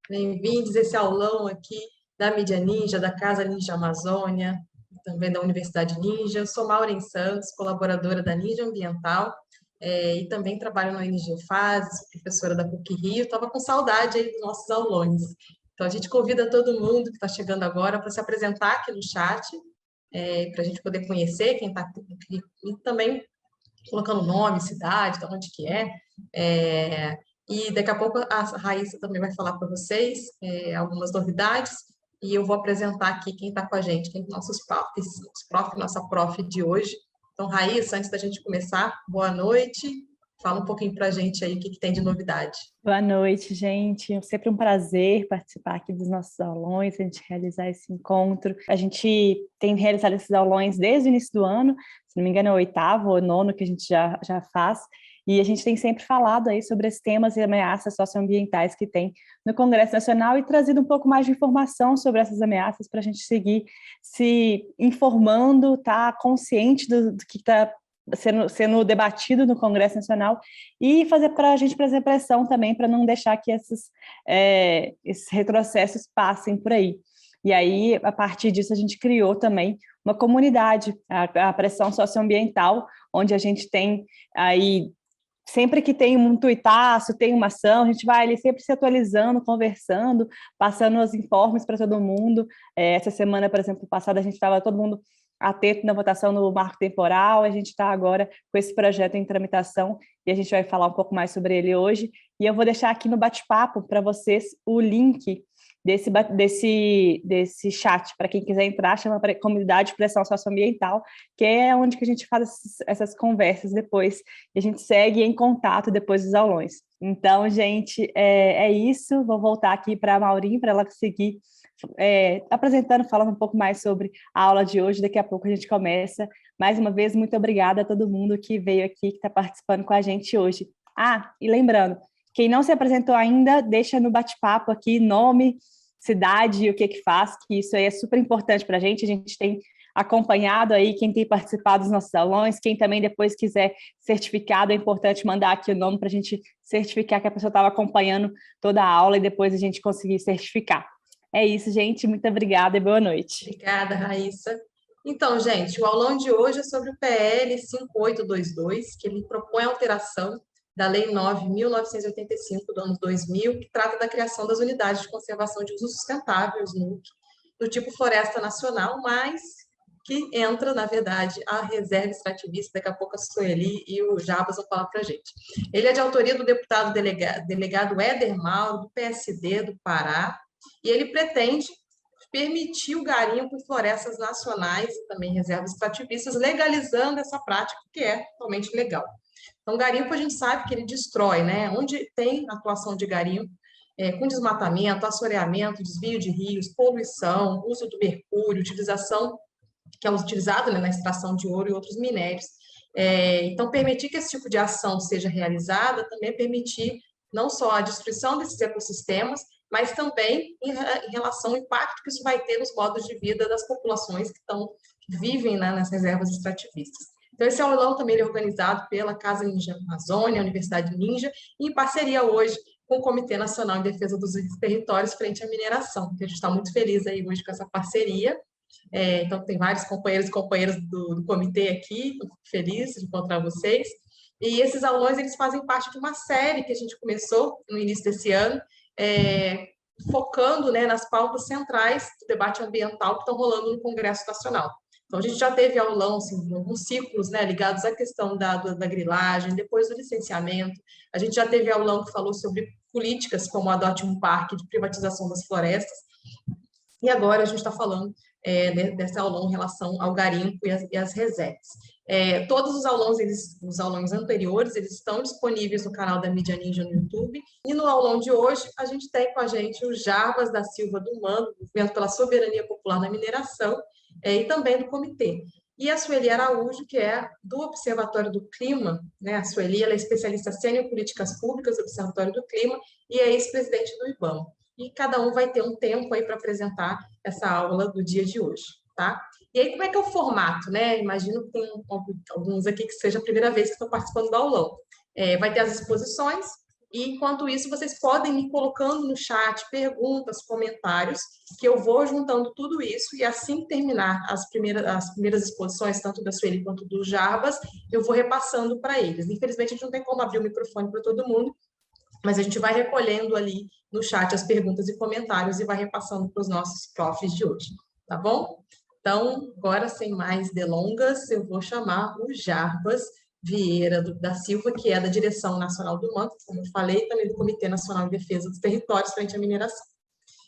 Bem-vindos a esse aulão aqui da Mídia Ninja, da Casa Ninja Amazônia, também da Universidade Ninja. Eu sou Maureen Santos, colaboradora da Ninja Ambiental, e também trabalho na ONG Fases, sou professora da PUC-Rio. Estava com saudade aí dos nossos aulões. Então, a gente convida todo mundo que está chegando agora para se apresentar aqui no chat, para a gente poder conhecer quem está aqui e também colocando nome, cidade, de onde que é. E daqui a pouco a Raíssa também vai falar para vocês algumas novidades, e eu vou apresentar aqui quem está com a gente, quem nossos profs, nossa prof de hoje. Então, Raíssa, antes da gente começar, boa noite. Fala um pouquinho para a gente aí o que tem de novidade. Boa noite, gente. É sempre um prazer participar aqui dos nossos aulões, a gente realizar esse encontro. A gente tem realizado esses aulões desde o início do ano, se não me engano é o 8º ou 9º que a gente já faz, e a gente tem sempre falado aí sobre os temas e ameaças socioambientais que tem no Congresso Nacional e trazido um pouco mais de informação sobre essas ameaças para a gente seguir se informando, tá consciente do que está sendo debatido no Congresso Nacional e fazer para a gente fazer pressão também para não deixar que esses retrocessos passem por aí. E aí, a partir disso, a gente criou também uma comunidade, a pressão socioambiental, onde a gente tem aí, sempre que tem um tuitaço, tem uma ação, a gente vai ali sempre se atualizando, conversando, passando os informes para todo mundo. Essa semana, por exemplo, passada, a gente estava todo mundo atento na votação no marco temporal, a gente está agora com esse projeto em tramitação e a gente vai falar um pouco mais sobre ele hoje. E eu vou deixar aqui no bate-papo para vocês o link desse chat, para quem quiser entrar, chama Comunidade de Pressão Socioambiental, que é onde que a gente faz essas conversas depois, e a gente segue em contato depois dos aulões. Então, gente, é isso, vou voltar aqui para a Maureen, para ela seguir apresentando, falando um pouco mais sobre a aula de hoje. Daqui a pouco a gente começa. Mais uma vez, muito obrigada a todo mundo que veio aqui, que está participando com a gente hoje. E lembrando, quem não se apresentou ainda, deixa no bate-papo aqui nome, cidade e o que faz, que isso aí é super importante para a gente tem acompanhado aí quem tem participado dos nossos aulões, quem também depois quiser certificado, é importante mandar aqui o nome para a gente certificar que a pessoa estava acompanhando toda a aula e depois a gente conseguir certificar. É isso, gente. Muito obrigada e boa noite. Obrigada, Raíssa. Então, gente, o aulão de hoje é sobre o PL 5822, que ele propõe a alteração da Lei 9.985 do ano 2000, que trata da criação das unidades de conservação de uso sustentável, os NUC, do tipo Floresta Nacional, mas que entra, na verdade, a reserva extrativista. Daqui a pouco a Sueli e o Jabas vão falar para a gente. Ele é de autoria do deputado delegado Éder Mauro, do PSD do Pará, e ele pretende permitir o garimpo em florestas nacionais e também reservas extrativistas, legalizando essa prática que é totalmente legal. Então, o garimpo a gente sabe que ele destrói, né? Onde tem atuação de garimpo, com desmatamento, assoreamento, desvio de rios, poluição, uso do mercúrio, utilização, que é utilizado, né, na extração de ouro e outros minérios. Então, permitir que esse tipo de ação seja realizada também é permitir não só a destruição desses ecossistemas, mas também em relação ao impacto que isso vai ter nos modos de vida das populações que vivem, né, nas reservas extrativistas. Então, esse aulão também é organizado pela Casa Ninja Amazônia, a Universidade Ninja, e em parceria hoje com o Comitê Nacional em Defesa dos Territórios frente à mineração, que a gente está muito feliz aí hoje com essa parceria. Então, tem vários companheiros e companheiras do comitê aqui, estou feliz de encontrar vocês. E esses aulões, eles fazem parte de uma série que a gente começou no início desse ano, focando, né, nas pautas centrais do debate ambiental que estão rolando no Congresso Nacional. Então, a gente já teve aulão, assim, alguns ciclos, né, ligados à questão da grilagem, depois do licenciamento. A gente já teve aulão que falou sobre políticas como Adote um Parque de privatização das florestas. E agora a gente está falando desse aulão em relação ao garimpo e as reservas. Todos os aulões anteriores, eles estão disponíveis no canal da Mídia Ninja no YouTube. E no aulão de hoje, a gente tem com a gente o Jarbas da Silva do MAN, Movimento pela Soberania Popular na Mineração, e também do comitê. E a Sueli Araújo, que é do Observatório do Clima, né? A Sueli, ela é especialista sênior em políticas públicas do Observatório do Clima e é ex-presidente do IBAMA. E cada um vai ter um tempo aí para apresentar essa aula do dia de hoje, tá? E aí, como é que é o formato, né? Imagino que tem alguns aqui que seja a primeira vez que estão participando do aulão. Vai ter as exposições, E, enquanto isso, vocês podem ir colocando no chat perguntas, comentários, que eu vou juntando tudo isso, e assim que terminar as primeiras exposições, tanto da Sueli quanto do Jarbas, eu vou repassando para eles. Infelizmente, a gente não tem como abrir o microfone para todo mundo, mas a gente vai recolhendo ali no chat as perguntas e comentários e vai repassando para os nossos profs de hoje, tá bom? Então, agora, sem mais delongas, eu vou chamar o Jarbas Vieira da Silva, que é da Direção Nacional do MAN, como eu falei, também do Comitê Nacional de Defesa dos Territórios frente à mineração.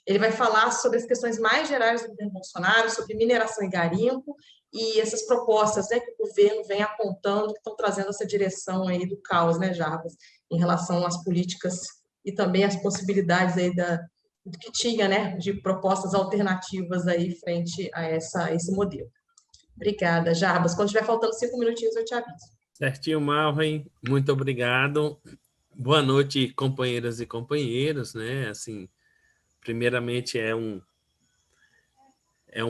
Ele vai falar sobre as questões mais gerais do governo Bolsonaro, sobre mineração e garimpo, e essas propostas, né, que o governo vem apontando, que estão trazendo essa direção aí do caos, né, Jarbas, em relação às políticas e também as possibilidades aí do que tinha, né, de propostas alternativas aí frente a esse modelo. Obrigada, Jarbas. Quando estiver faltando 5 minutinhos, eu te aviso. Certinho, Malvin. Muito obrigado. Boa noite, companheiras e companheiros, né? Assim, primeiramente é um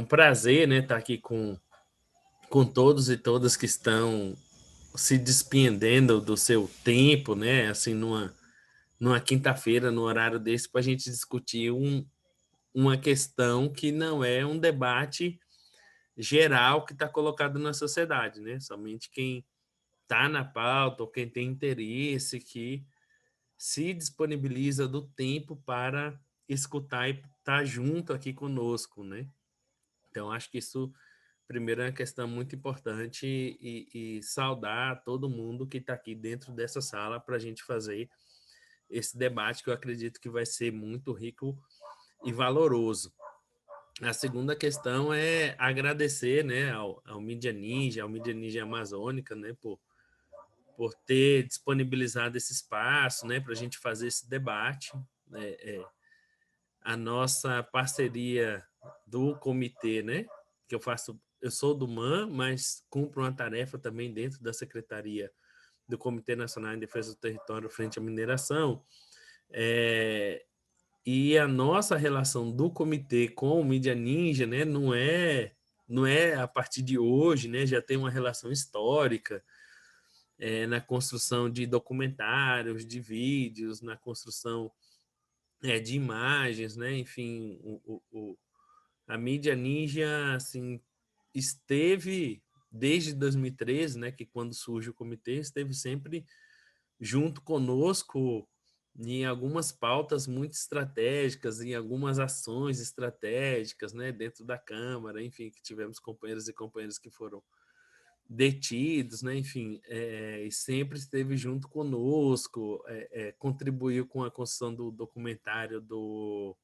prazer, né, estar aqui com todos e todas que estão se despendendo do seu tempo, né? Assim, numa quinta-feira, no horário desse, para a gente discutir uma questão que não é um debate geral que está colocado na sociedade, né? Somente quem está na pauta ou quem tem interesse que se disponibiliza do tempo para escutar e estar junto aqui conosco, né? Então, acho que isso, primeiro, é uma questão muito importante e saudar todo mundo que está aqui dentro dessa sala para a gente fazer esse debate que eu acredito que vai ser muito rico e valoroso. A segunda questão é agradecer, né, ao Mídia Ninja, ao Mídia Ninja Amazônica, né, por ter disponibilizado esse espaço, né, para a gente fazer esse debate. A nossa parceria do comitê, né, que eu sou do MAN, mas cumpro uma tarefa também dentro da Secretaria do Comitê Nacional em Defesa do Território frente à mineração, e a nossa relação do comitê com o Mídia Ninja, né, não é a partir de hoje, né, já tem uma relação histórica, na construção de documentários, de vídeos, na construção de imagens, né? Enfim, a Mídia Ninja assim, esteve desde 2013, né, que quando surge o comitê, esteve sempre junto conosco em algumas pautas muito estratégicas, em algumas ações estratégicas, né, dentro da Câmara, enfim, que tivemos companheiros e companheiras que foram detidos, né? Enfim, e sempre esteve junto conosco, contribuiu com a construção do documentário do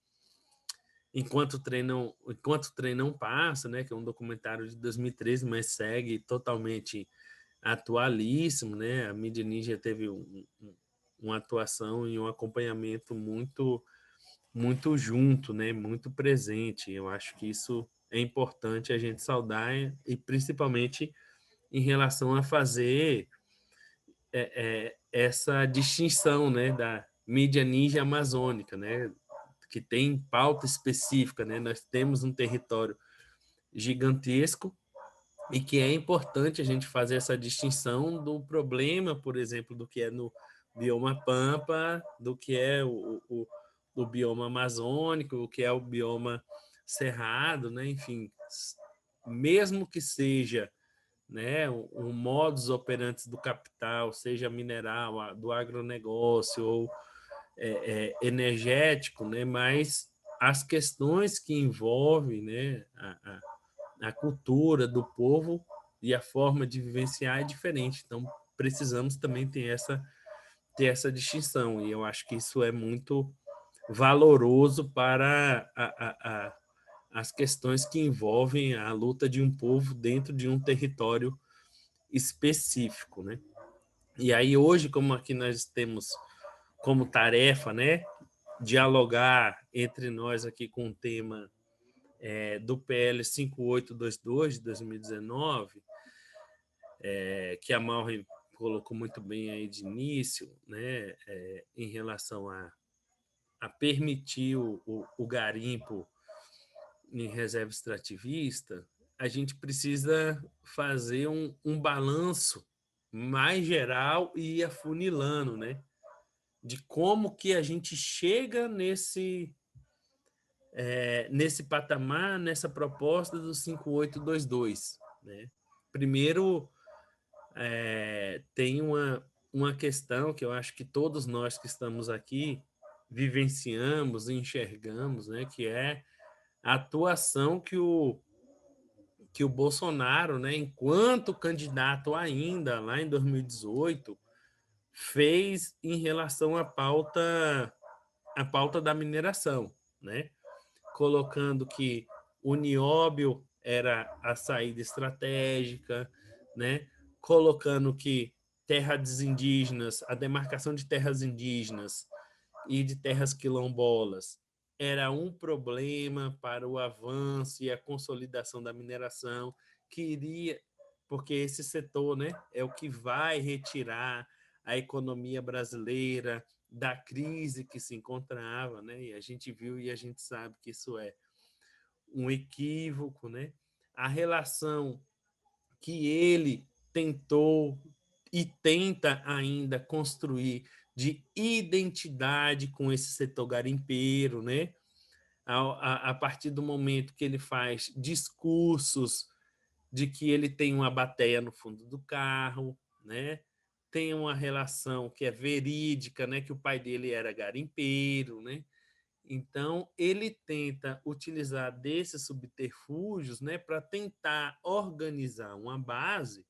Enquanto o Trem Não Passa, né? Que é um documentário de 2013, mas segue totalmente atualíssimo, né? A Mídia Ninja teve uma atuação e um acompanhamento muito junto, né? Muito presente. Eu acho que isso é importante a gente saudar e principalmente em relação a fazer essa distinção, né, da mídia ninja amazônica, né, que tem pauta específica, né? Nós temos um território gigantesco e que é importante a gente fazer essa distinção do problema, por exemplo, do que é no bioma Pampa, do que é o bioma amazônico, o que é o bioma cerrado, né? Enfim, mesmo que seja, né, um modus operandi do capital, seja mineral, do agronegócio ou energético, né, mas as questões que envolvem, né, a cultura do povo e a forma de vivenciar é diferente. Então, precisamos também ter essa distinção, e eu acho que isso é muito valoroso para as questões que envolvem a luta de um povo dentro de um território específico, né? E aí hoje, como aqui nós temos como tarefa, né, dialogar entre nós aqui com o tema do PL 5822 de 2019, que a Maureen colocou muito bem aí de início, né, em relação a permitir o garimpo em reserva extrativista, a gente precisa fazer um balanço mais geral e ir afunilando, né, de como que a gente chega nesse patamar, nessa proposta do 5822, né? Primeiro, tem uma questão que eu acho que todos nós que estamos aqui vivenciamos, enxergamos, né? Que é a atuação que o Bolsonaro, né, enquanto candidato ainda, lá em 2018, fez em relação à pauta da mineração, né? Colocando que o nióbio era a saída estratégica, né? Colocando que terras indígenas, a demarcação de terras indígenas e de terras quilombolas era um problema para o avanço e a consolidação da mineração, que iria, porque esse setor, né, é o que vai retirar a economia brasileira da crise que se encontrava, né? E a gente viu e a gente sabe que isso é um equívoco, né? A relação que ele tentou e tenta ainda construir de identidade com esse setor garimpeiro, né? A partir do momento que ele faz discursos de que ele tem uma bateia no fundo do carro, né? Tem uma relação que é verídica, né? Que o pai dele era garimpeiro, né? Então, ele tenta utilizar desses subterfúgios, né, para tentar organizar uma base,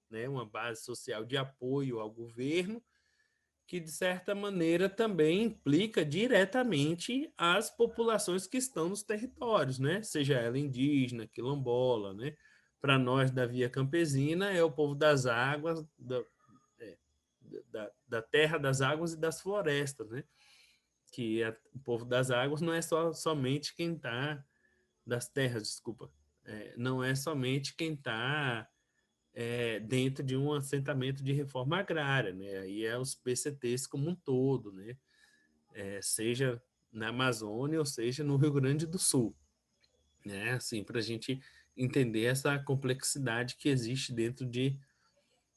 né, uma base social de apoio ao governo, que, de certa maneira, também implica diretamente as populações que estão nos territórios, né, seja ela indígena, quilombola, né. Para nós da Via Campesina, é o povo das águas, da terra das águas e das florestas, né, que o povo das águas não é somente quem está das terras, desculpa, não é somente quem está dentro de um assentamento de reforma agrária, né? Aí é os PCTs como um todo, né? Seja na Amazônia ou seja no Rio Grande do Sul, né? Assim, para a gente entender essa complexidade que existe dentro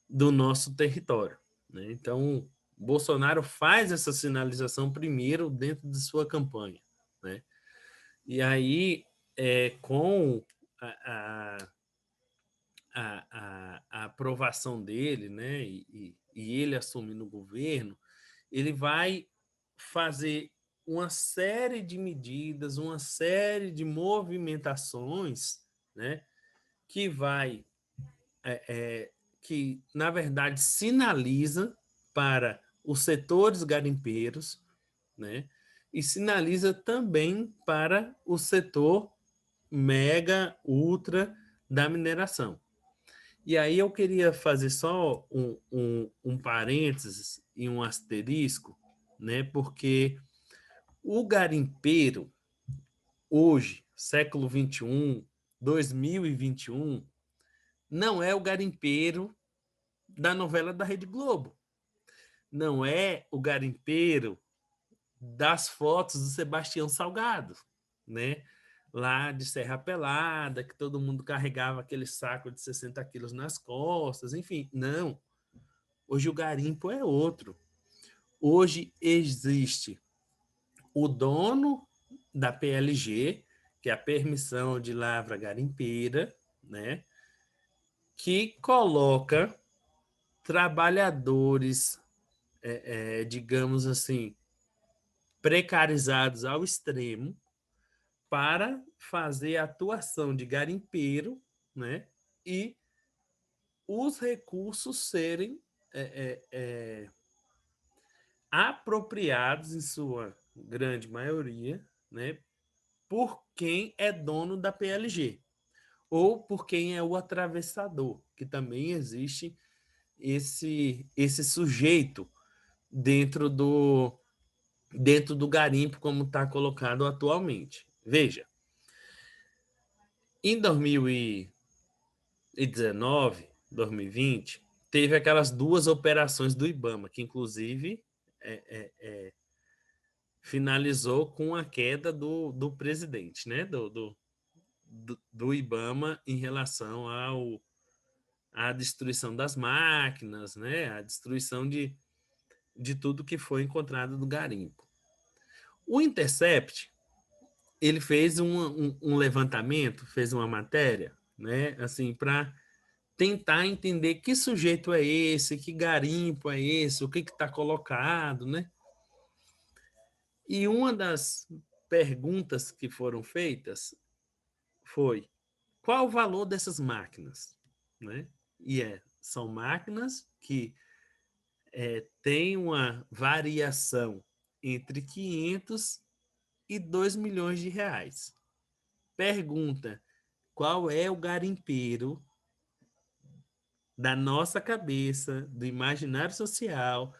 do nosso território, né? Então, Bolsonaro faz essa sinalização primeiro dentro de sua campanha, né? E aí, com a, a aprovação dele, né, e ele assumindo o governo, ele vai fazer uma série de medidas, uma série de movimentações, né, que vai, que na verdade sinaliza para os setores garimpeiros, né, e sinaliza também para o setor mega, ultra da mineração. E aí eu queria fazer só um parênteses e um asterisco, né? Porque o garimpeiro, hoje, século XXI, 2021, não é o garimpeiro da novela da Rede Globo. Não é o garimpeiro das fotos do Sebastião Salgado, né? Lá de Serra Pelada, que todo mundo carregava aquele saco de 60 quilos nas costas, enfim, não. Hoje o garimpo é outro. Hoje existe o dono da PLG, que é a Permissão de Lavra Garimpeira, né? Que coloca trabalhadores, digamos assim, precarizados ao extremo, para fazer a atuação de garimpeiro, né? E os recursos serem apropriados, em sua grande maioria, né? Por quem é dono da PLG ou por quem é o atravessador, que também existe esse sujeito dentro do garimpo, como está colocado atualmente. Veja, em 2019, 2020, teve aquelas duas operações do IBAMA, que inclusive finalizou com a queda do presidente, né? Do IBAMA em relação à destruição das máquinas, né? A destruição de tudo que foi encontrado no garimpo. O Intercept, ele fez um levantamento, fez uma matéria, né, assim, para tentar entender que sujeito é esse, que garimpo é esse, o que está colocado, né? E uma das perguntas que foram feitas foi: qual o valor dessas máquinas? Né? São máquinas que têm uma variação entre 500 e 2 milhões de reais. Pergunta: qual é o garimpeiro da nossa cabeça, do imaginário social,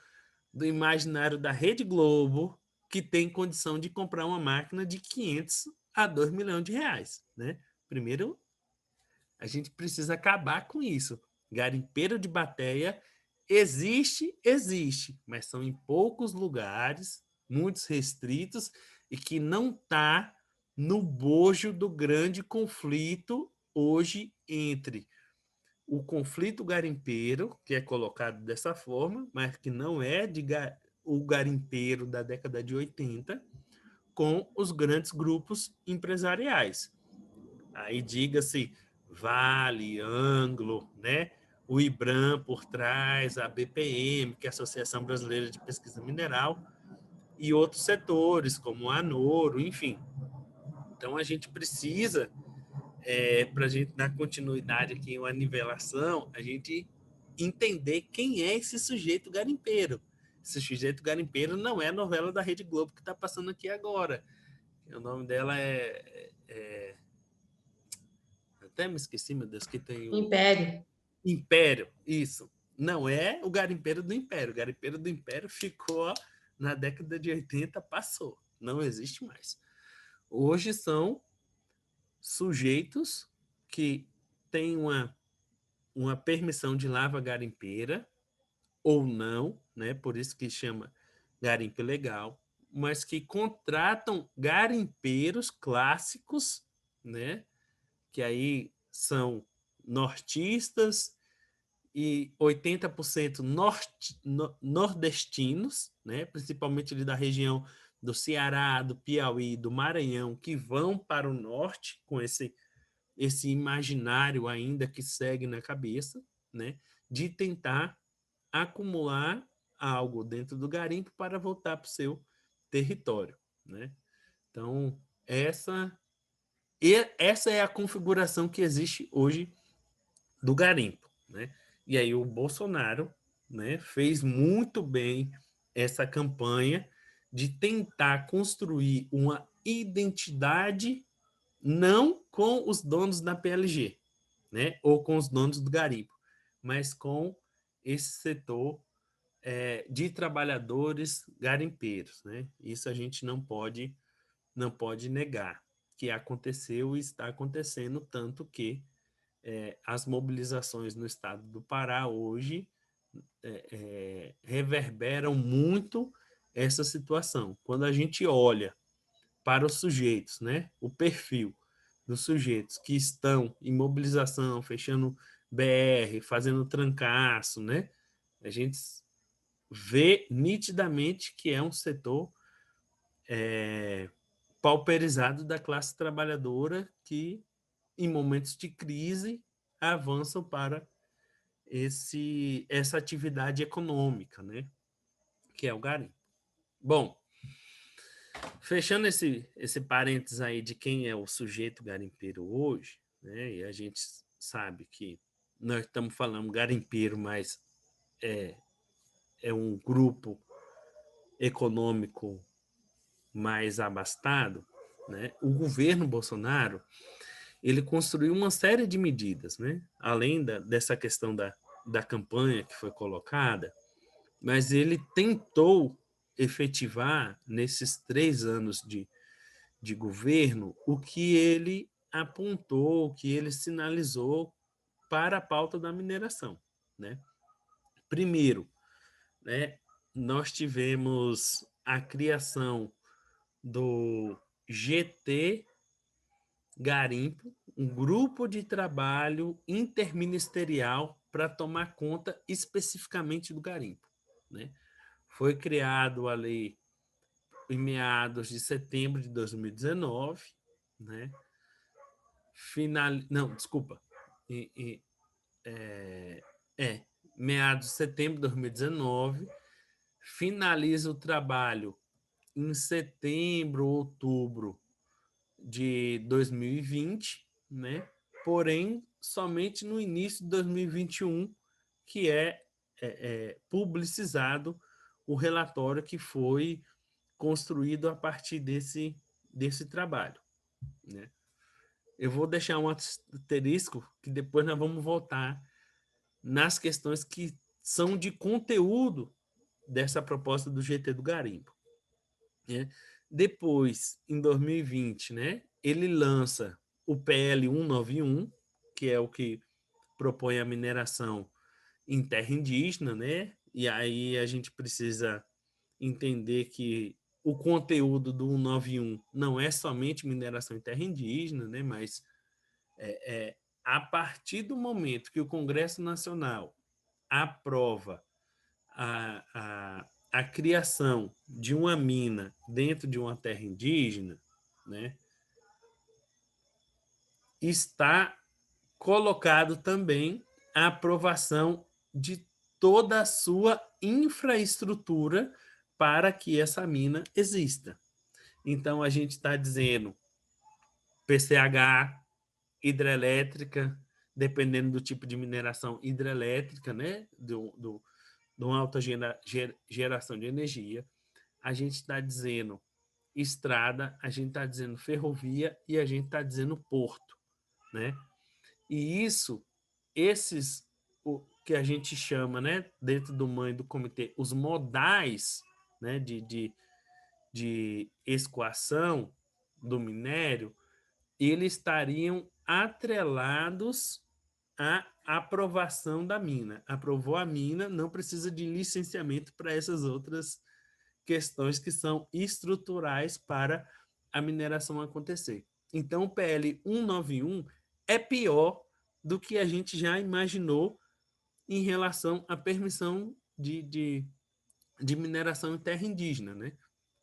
do imaginário da Rede Globo, que tem condição de comprar uma máquina de 500 a 2 milhões de reais, né? Primeiro, a gente precisa acabar com isso. Garimpeiro de bateia existe, mas são em poucos lugares, muitos restritos, e que não está no bojo do grande conflito hoje entre o conflito garimpeiro, que é colocado dessa forma, mas que não é o garimpeiro da década de 80, com os grandes grupos empresariais. Aí diga-se Vale, Anglo, né? O IBRAM por trás, a BPM, que é a Associação Brasileira de Pesquisa Mineral, e outros setores, como a Anoro, enfim. Então, a gente precisa, para a gente dar continuidade aqui, uma nivelação, a gente entender quem é esse sujeito garimpeiro. Esse sujeito garimpeiro não é a novela da Rede Globo que está passando aqui agora. O nome dela até me esqueci, meu Deus, que tem o... Império. Império, isso. Não é o garimpeiro do Império. O garimpeiro do Império ficou na década de 80, passou. Não existe mais. Hoje são sujeitos que têm uma permissão de lava garimpeira ou não, né? Por isso que chama garimpo legal, mas que contratam garimpeiros clássicos, né? Que aí são nortistas e 80% nordestinos, né? Principalmente ali da região do Ceará, do Piauí, do Maranhão, que vão para o norte com esse imaginário ainda que segue na cabeça, né? De tentar acumular algo dentro do garimpo para voltar para o seu território, né? Então, essa é a configuração que existe hoje do garimpo, né? E aí o Bolsonaro, né, fez muito bem essa campanha de tentar construir uma identidade não com os donos da PLG, né, ou com os donos do garimpo, mas com esse setor de trabalhadores garimpeiros, né? Isso a gente não pode negar que aconteceu e está acontecendo, tanto que as mobilizações no estado do Pará hoje reverberam muito essa situação. Quando a gente olha para os sujeitos, né, o perfil dos sujeitos que estão em mobilização, fechando BR, fazendo trancaço, né, a gente vê nitidamente que é um setor pauperizado da classe trabalhadora que, em momentos de crise, avançam para essa atividade econômica, né? Que é o garimpo. Bom, fechando esse parênteses aí de quem é o sujeito garimpeiro hoje, né? E a gente sabe que nós estamos falando garimpeiro, mas é um grupo econômico mais abastado, né? O governo Bolsonaro ele construiu uma série de medidas, né? Além dessa questão da campanha que foi colocada, mas ele tentou efetivar nesses 3 anos de governo o que ele apontou, o que ele sinalizou para a pauta da mineração, né? Primeiro, né, nós tivemos a criação do GT Garimpo, um grupo de trabalho interministerial para tomar conta especificamente do garimpo, né? Foi criado ali em meados de setembro de 2019, né? Não, desculpa. Meados de setembro de 2019, finaliza o trabalho em setembro, outubro de 2020, né? Porém, somente no início de 2021 que é publicizado o relatório que foi construído a partir desse trabalho, né? Eu vou deixar um asterisco que depois nós vamos voltar nas questões que são de conteúdo dessa proposta do GT do Garimpo, né? Depois, em 2020, né, ele lança o PL 191, que é o que propõe a mineração em terra indígena, né? E aí a gente precisa entender que o conteúdo do 191 não é somente mineração em terra indígena, né? Mas a partir do momento que o Congresso Nacional aprova a criação de uma mina dentro de uma terra indígena, né, está colocado também a aprovação de toda a sua infraestrutura para que essa mina exista. Então, a gente está dizendo PCH, hidrelétrica, dependendo do tipo de mineração hidrelétrica, né, de uma alta geração de energia. A gente está dizendo estrada, a gente está dizendo ferrovia e a gente está dizendo porto, né? E o que a gente chama, né, dentro do comitê, os modais, né, de escoação do minério, eles estariam atrelados à aprovação da mina. Aprovou a mina, não precisa de licenciamento para essas outras questões que são estruturais para a mineração acontecer. Então, o PL 191 é pior do que a gente já imaginou em relação à permissão de mineração em terra indígena, né?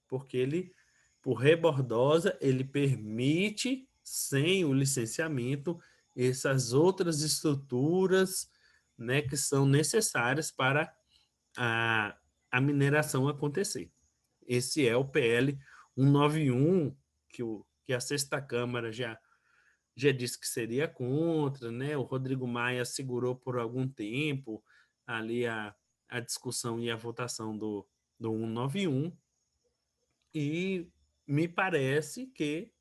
Porque ele, por rebordosa, ele permite, sem o licenciamento, essas outras estruturas, né, que são necessárias para a mineração acontecer. Esse é o PL 191, que a Sexta Câmara já disse que seria contra, né? O Rodrigo Maia segurou por algum tempo ali a discussão e a votação do 191, e me parece que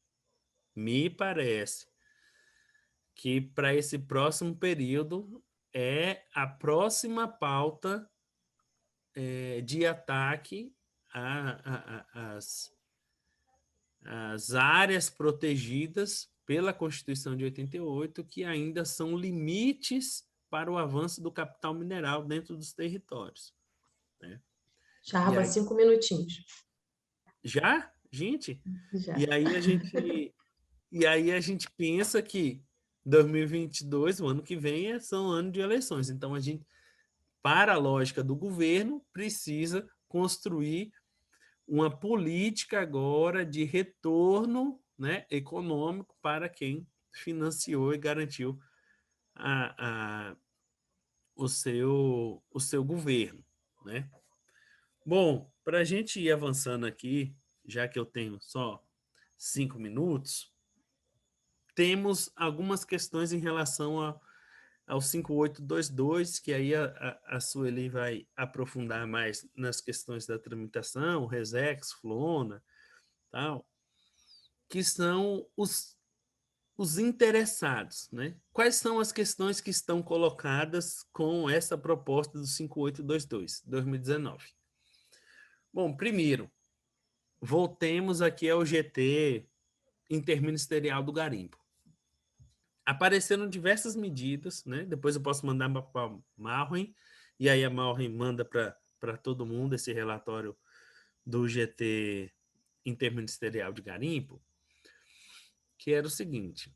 para esse próximo período é a próxima pauta de ataque às áreas protegidas pela Constituição de 88, que ainda são limites para o avanço do capital mineral dentro dos territórios, né? Charba, 5 minutinhos. Já? Gente? Já. E aí a gente pensa que 2022, o ano que vem, são ano de eleições. Então, a gente, para a lógica do governo, precisa construir uma política agora de retorno, né, econômico para quem financiou e garantiu o seu governo, né? Bom, para a gente ir avançando aqui, já que eu tenho só 5 minutos, temos algumas questões em relação ao 5822, que aí a Sueli vai aprofundar mais nas questões da tramitação, Resex, Flona, tal, que são os interessados, né? Quais são as questões que estão colocadas com essa proposta do 5822, 2019? Bom, primeiro, voltemos aqui ao GT interministerial do garimpo. Apareceram diversas medidas, né? Depois eu posso mandar para a Malren, e aí a Malren manda para todo mundo esse relatório do GT interministerial de garimpo, que era o seguinte: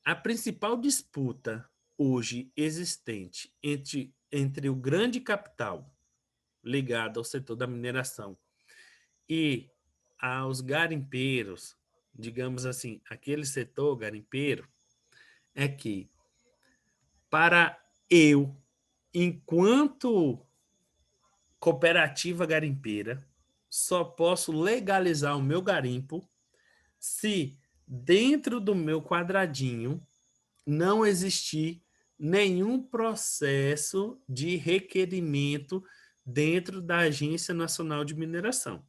a principal disputa hoje existente entre o grande capital, ligado ao setor da mineração e aos garimpeiros, digamos assim, aquele setor garimpeiro, é que para eu, enquanto cooperativa garimpeira, só posso legalizar o meu garimpo se dentro do meu quadradinho não existir nenhum processo de requerimento dentro da Agência Nacional de Mineração.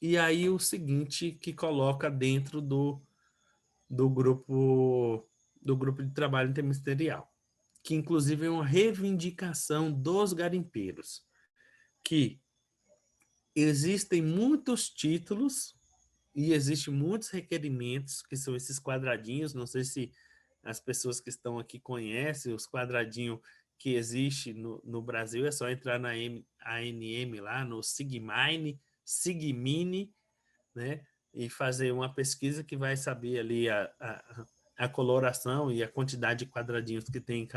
E aí o seguinte que coloca dentro do grupo de trabalho interministerial, que inclusive é uma reivindicação dos garimpeiros, que existem muitos títulos e existem muitos requerimentos, que são esses quadradinhos, não sei se as pessoas que estão aqui conhecem os quadradinhos que existe no Brasil, é só entrar na ANM lá, no Sigmine, né, e fazer uma pesquisa que vai saber ali a coloração e a quantidade de quadradinhos que tem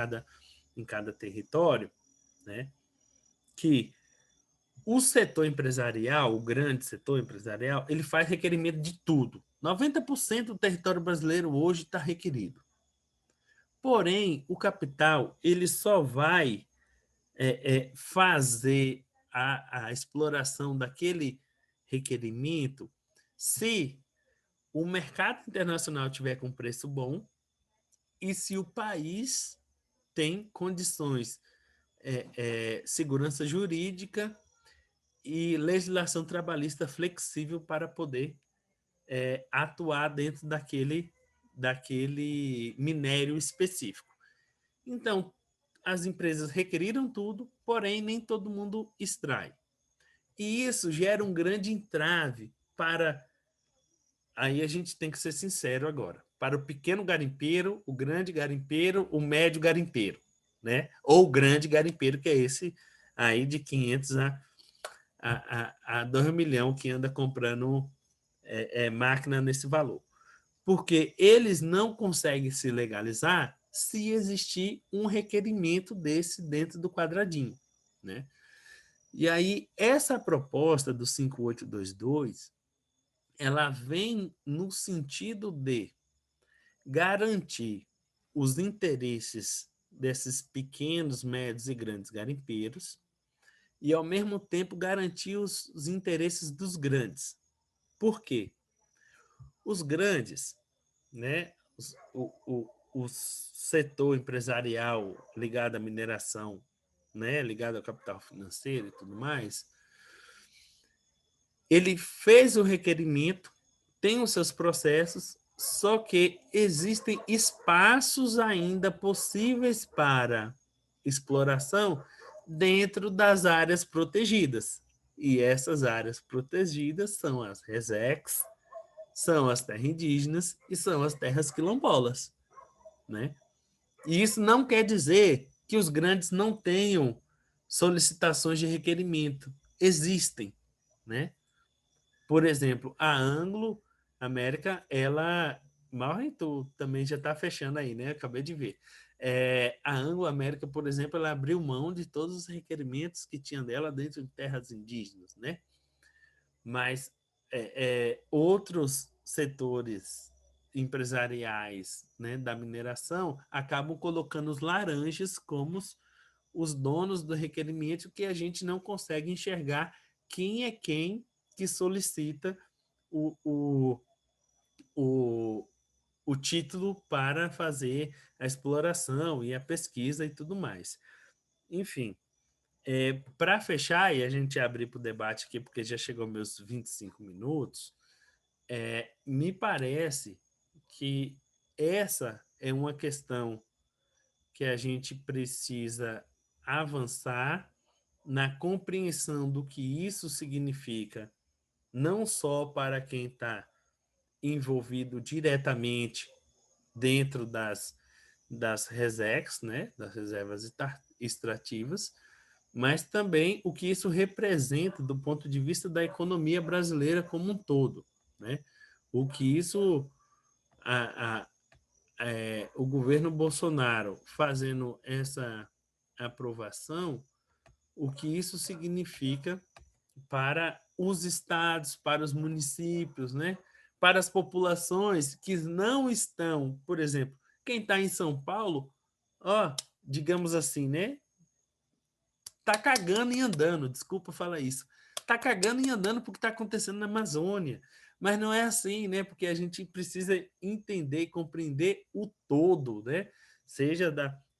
em cada território, né, que o setor empresarial, o grande setor empresarial, ele faz requerimento de tudo. 90% do território brasileiro hoje está requerido. Porém, o capital ele só vai fazer a exploração daquele requerimento se o mercado internacional tiver com preço bom e se o país tem condições, segurança jurídica e legislação trabalhista flexível para poder atuar dentro daquele minério específico. Então, as empresas requeriram tudo, porém nem todo mundo extrai. E isso gera um grande entrave para... Aí a gente tem que ser sincero agora. Para o pequeno garimpeiro, o grande garimpeiro, o médio garimpeiro, né? Ou o grande garimpeiro, que é esse aí de 500 a 2 milhões que anda comprando máquina nesse valor. Porque eles não conseguem se legalizar se existir um requerimento desse dentro do quadradinho, né? E aí, essa proposta do 5822, ela vem no sentido de garantir os interesses desses pequenos, médios e grandes garimpeiros e, ao mesmo tempo, garantir os interesses dos grandes. Por quê? Os grandes, né, o setor empresarial ligado à mineração, né, ligado ao capital financeiro e tudo mais, ele fez o requerimento, tem os seus processos, só que existem espaços ainda possíveis para exploração dentro das áreas protegidas. E essas áreas protegidas são as RESECs, são as terras indígenas e são as terras quilombolas, né? E isso não quer dizer que os grandes não tenham solicitações de requerimento. Existem, né? Por exemplo, a Anglo América, ela... tu também já está fechando aí, né? Acabei de ver. A Anglo América, por exemplo, ela abriu mão de todos os requerimentos que tinha dela dentro de terras indígenas, né? Mas outros setores empresariais, né, da mineração acabam colocando os laranjas como os donos do requerimento, que a gente não consegue enxergar quem é quem que solicita o título para fazer a exploração e a pesquisa e tudo mais. Enfim, para fechar, e a gente abrir para o debate aqui, porque já chegou meus 25 minutos, me parece que essa é uma questão que a gente precisa avançar na compreensão do que isso significa, não só para quem está envolvido diretamente dentro das RESECs, né, das reservas extrativas, mas também o que isso representa do ponto de vista da economia brasileira como um todo, né? O que isso, o governo Bolsonaro fazendo essa aprovação o que isso significa para os estados, para os municípios, né? Para as populações que não estão, por exemplo, quem está em São Paulo, ó, digamos assim, né? Tá cagando e andando, desculpa falar isso. Tá cagando e andando porque está acontecendo na Amazônia. Mas não é assim, né? Porque a gente precisa entender e compreender o todo, né? Seja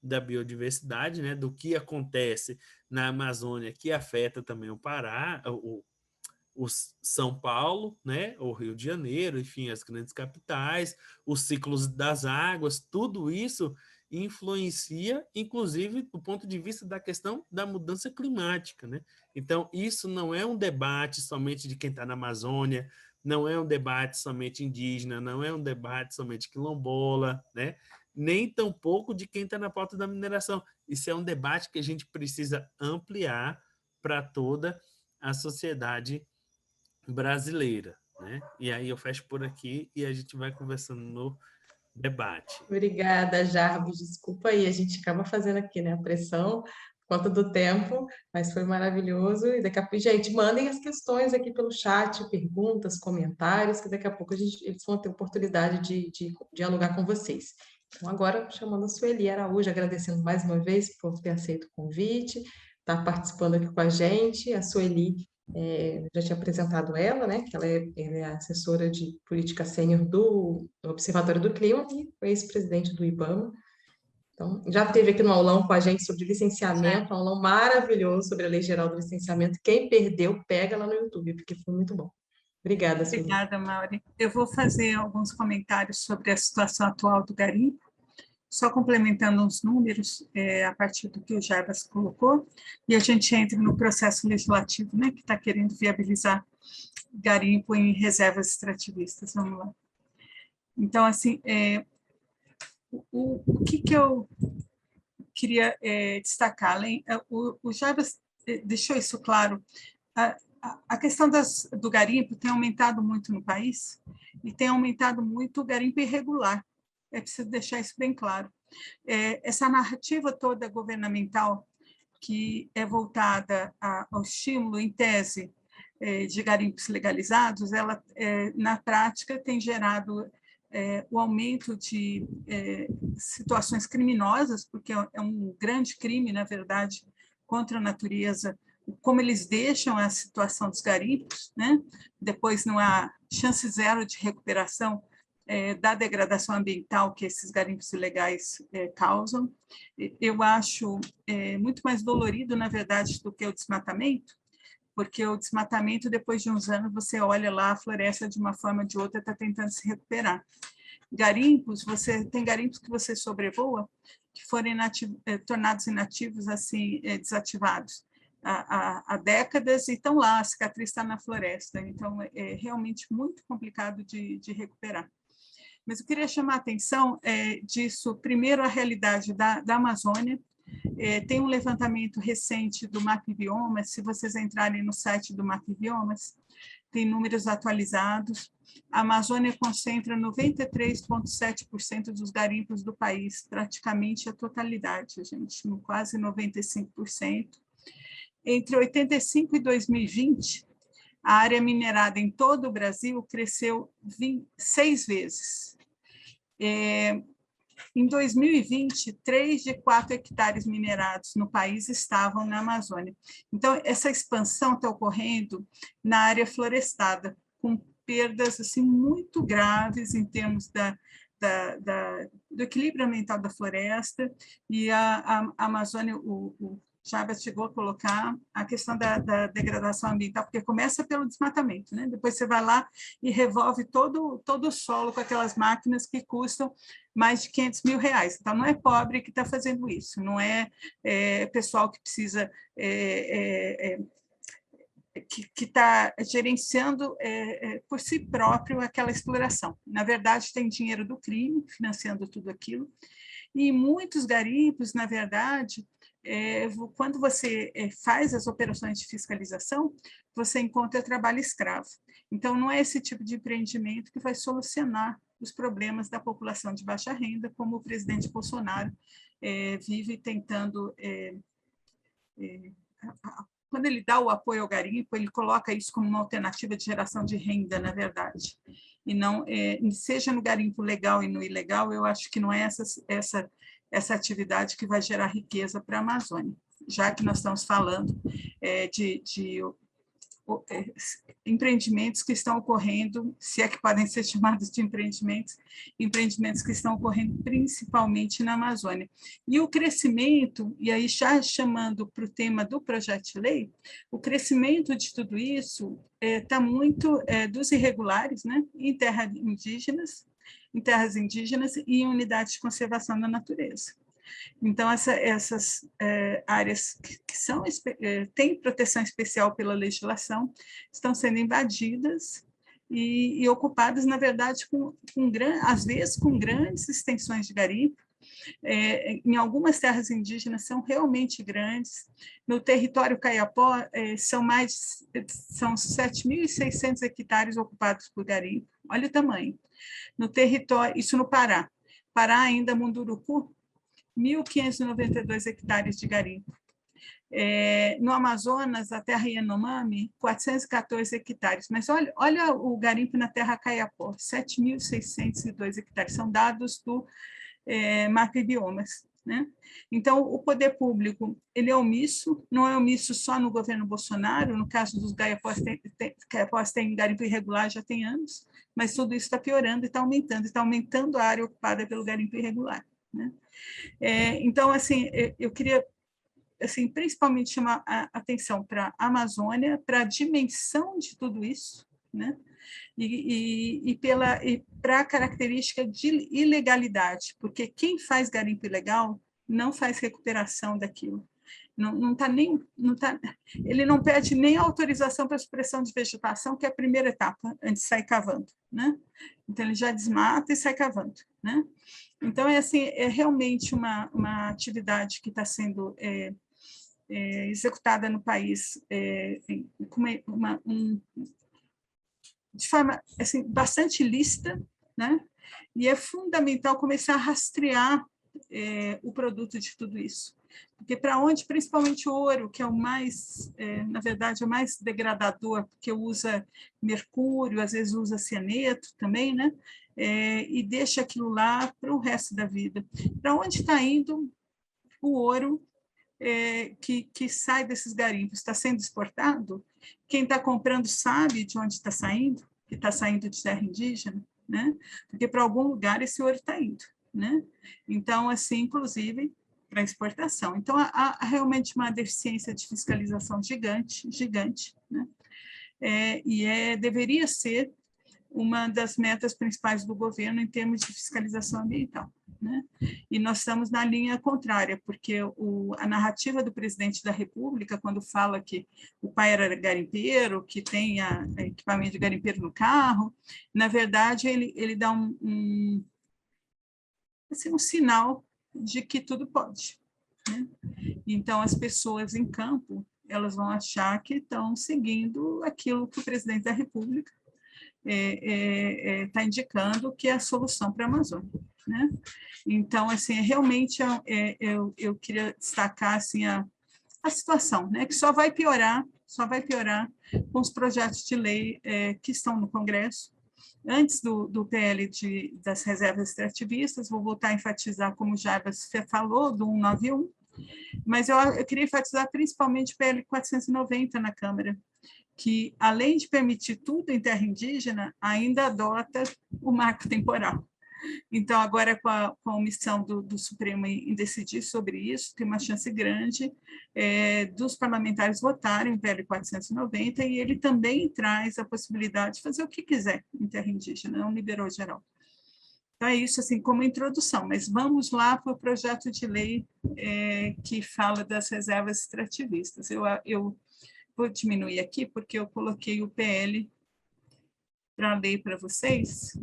da biodiversidade, né? Do que acontece na Amazônia, que afeta também o Pará, o São Paulo, né, o Rio de Janeiro, enfim, as grandes capitais, os ciclos das águas, tudo isso influencia, inclusive, do ponto de vista da questão da mudança climática, né? Então, isso não é um debate somente de quem está na Amazônia, não é um debate somente indígena, não é um debate somente quilombola, né? Nem tampouco de quem está na pauta da mineração. Isso é um debate que a gente precisa ampliar para toda a sociedade brasileira, né? E aí eu fecho por aqui e a gente vai conversando no debate. Obrigada, Jarbas. Desculpa aí, a gente acaba fazendo aqui, né, a pressão por conta do tempo, mas foi maravilhoso. E daqui a pouco, gente, mandem as questões aqui pelo chat, perguntas, comentários, que daqui a pouco eles vão ter oportunidade de dialogar com vocês. Então, agora, chamando a Sueli Araújo, agradecendo mais uma vez por ter aceito o convite, estar participando aqui com a gente. A Sueli, já tinha apresentado ela, né, que ela é assessora de política sênior do Observatório do Clima e foi ex-presidente do IBAMA. Então, já esteve aqui no aulão com a gente sobre licenciamento, um aulão maravilhoso sobre a Lei Geral do Licenciamento. Quem perdeu, pega lá no YouTube, porque foi muito bom. Obrigada, Sueli. Obrigada, Mauri. Eu vou fazer alguns comentários sobre a situação atual do garimpo, só complementando uns números a partir do que o Jarbas colocou, e a gente entra no processo legislativo, né, que está querendo viabilizar garimpo em reservas extrativistas. Vamos lá. Então, assim, o que eu queria destacar, além, o Jarbas deixou isso claro, a questão do garimpo tem aumentado muito no país e tem aumentado muito o garimpo irregular. É preciso deixar isso bem claro. Essa narrativa toda governamental que é voltada ao estímulo, em tese, de garimpos legalizados, ela, na prática, tem gerado o aumento de situações criminosas, porque é um grande crime, na verdade, contra a natureza, como eles deixam a situação dos garimpos, né? Depois não há chance zero de recuperação da degradação ambiental que esses garimpos ilegais causam. Eu acho muito mais dolorido, na verdade, do que o desmatamento, porque o desmatamento, depois de uns anos, você olha lá, a floresta, de uma forma ou de outra, está tentando se recuperar. Garimpos, tem garimpos que você sobrevoa, que foram tornados inativos, assim, desativados há décadas, e estão lá, a cicatriz está na floresta, então é realmente muito complicado de recuperar. Mas eu queria chamar a atenção disso, primeiro, a realidade da Amazônia. Tem um levantamento recente do MapBiomas, se vocês entrarem no site do MapBiomas, tem números atualizados. A Amazônia concentra 93,7% dos garimpos do país, praticamente a totalidade, gente, quase 95%. Entre 85 e 2020, a área minerada em todo o Brasil cresceu 6 vezes. Em 2020, 3 de 4 hectares minerados no país estavam na Amazônia. Então, essa expansão está ocorrendo na área florestada, com perdas assim, muito graves em termos do equilíbrio ambiental da floresta, e a Amazônia, o Jarbas chegou a colocar a questão da degradação ambiental, porque começa pelo desmatamento, né? Depois você vai lá e revolve todo o solo com aquelas máquinas que custam mais de R$500 mil. Então, não é pobre que está fazendo isso, não é pessoal que precisa, que está gerenciando por si próprio aquela exploração. Na verdade, tem dinheiro do crime financiando tudo aquilo, e muitos garimpos, na verdade, quando você faz as operações de fiscalização, você encontra trabalho escravo. Então, não é esse tipo de empreendimento que vai solucionar os problemas da população de baixa renda, como o presidente Bolsonaro vive tentando quando ele dá o apoio ao garimpo, ele coloca isso como uma alternativa de geração de renda, na verdade. E não, seja no garimpo legal e no ilegal, eu acho que não é essa atividade que vai gerar riqueza para a Amazônia, já que nós estamos falando de empreendimentos que estão ocorrendo, se é que podem ser chamados de empreendimentos que estão ocorrendo principalmente na Amazônia. E o crescimento, e aí já chamando para o tema do projeto de lei, o crescimento de tudo isso está muito dos irregulares, né, em terras indígenas e em unidades de conservação da natureza. Então, essas áreas que têm proteção especial pela legislação estão sendo invadidas e ocupadas, na verdade, às vezes com grandes extensões de garimpo. Em algumas terras indígenas são realmente grandes. No território Kayapó, são 7.600 hectares ocupados por garimpo. Olha o tamanho. No território, isso no Pará. Pará ainda, Munduruku, 1.592 hectares de garimpo. No Amazonas, a terra Yanomami, 414 hectares. Mas olha o garimpo na terra Kayapó, 7.602 hectares. São dados do Mapa e Biomas, né? Então, o poder público ele é omisso, não é omisso só no governo Bolsonaro, no caso dos Kayapós, tem garimpo irregular já tem anos, mas tudo isso está piorando e está aumentando a área ocupada pelo garimpo irregular, né? Então, assim, eu queria assim, principalmente chamar a atenção para a Amazônia, para a dimensão de tudo isso, né? E para a característica de ilegalidade, porque quem faz garimpo ilegal não faz recuperação daquilo. Ele não pede nem autorização para a supressão de vegetação, que é a primeira etapa, antes de sair cavando, né? Então, ele já desmata e sai cavando, né? Então, é realmente uma atividade que está sendo executada no país de forma assim, bastante lícita, né? E é fundamental começar a rastrear o produto de tudo isso. Porque para onde, principalmente o ouro, que é o mais, na verdade, é o mais degradador, porque usa mercúrio, às vezes usa cianeto também, né? E deixa aquilo lá para o resto da vida. Para onde está indo o ouro que sai desses garimpos? Está sendo exportado? Quem está comprando sabe de onde está saindo? Que está saindo de terra indígena, né? Porque para algum lugar esse ouro está indo, né? Então, assim, inclusive para exportação. Então, há realmente uma deficiência de fiscalização gigante, né? Deveria ser uma das metas principais do governo em termos de fiscalização ambiental, né? E nós estamos na linha contrária, porque a narrativa do presidente da República, quando fala que o pai era garimpeiro, que tem equipamento de garimpeiro no carro, na verdade, ele dá um sinal de que tudo pode, né? Então, as pessoas em campo, elas vão achar que estão seguindo aquilo que o presidente da República está indicando que é a solução para a Amazônia, né? Então, assim, realmente eu queria destacar assim, a situação, né? Que só vai piorar com os projetos de lei que estão no Congresso. Antes do PL das reservas extrativistas, vou voltar a enfatizar, como o Jarbas falou, do 191, mas eu queria enfatizar principalmente o PL 490 na Câmara, que, além de permitir tudo em terra indígena, ainda adota o marco temporal. Então, agora, com a omissão do Supremo em decidir sobre isso, tem uma chance grande dos parlamentares votarem o PL 490, e ele também traz a possibilidade de fazer o que quiser em terra indígena, não liberou geral. Então, é isso, assim, como introdução, mas vamos lá para o projeto de lei que fala das reservas extrativistas. Eu vou diminuir aqui, porque eu coloquei o PL para ler para vocês.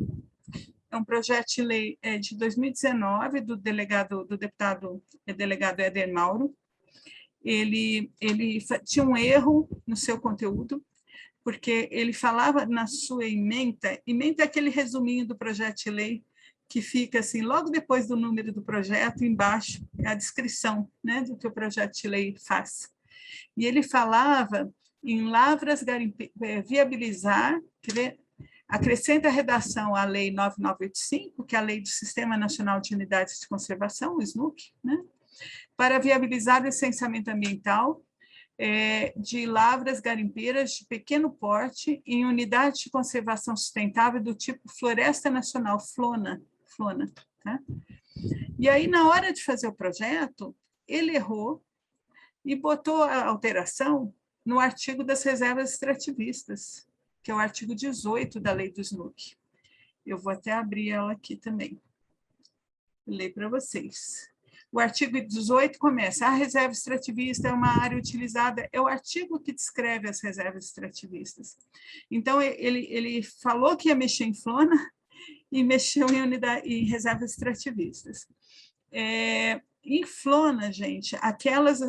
É um projeto de lei de 2019, do deputado delegado Éder Mauro. Ele tinha um erro no seu conteúdo, porque ele falava na sua ementa é aquele resuminho do projeto de lei, que fica assim, logo depois do número do projeto, embaixo, é a descrição, né, do que o projeto de lei faz. E ele falava em lavras viabilizar, acrescenta a redação à Lei 9985, que é a Lei do Sistema Nacional de Unidades de Conservação, o SNUC, né? Para viabilizar o licenciamento ambiental de lavras garimpeiras de pequeno porte em unidades de conservação sustentável do tipo Floresta Nacional, FLONA. Tá? E aí, na hora de fazer o projeto, ele errou e botou a alteração no artigo das reservas extrativistas, que é o artigo 18 da lei do SNUC. Eu vou até abrir ela aqui também. Vou ler para vocês. O artigo 18 começa: a reserva extrativista é uma área utilizada, é o artigo que descreve as reservas extrativistas. Então, ele falou que ia mexer em FLONA e mexeu em reservas extrativistas. Em FLONA, gente, aquelas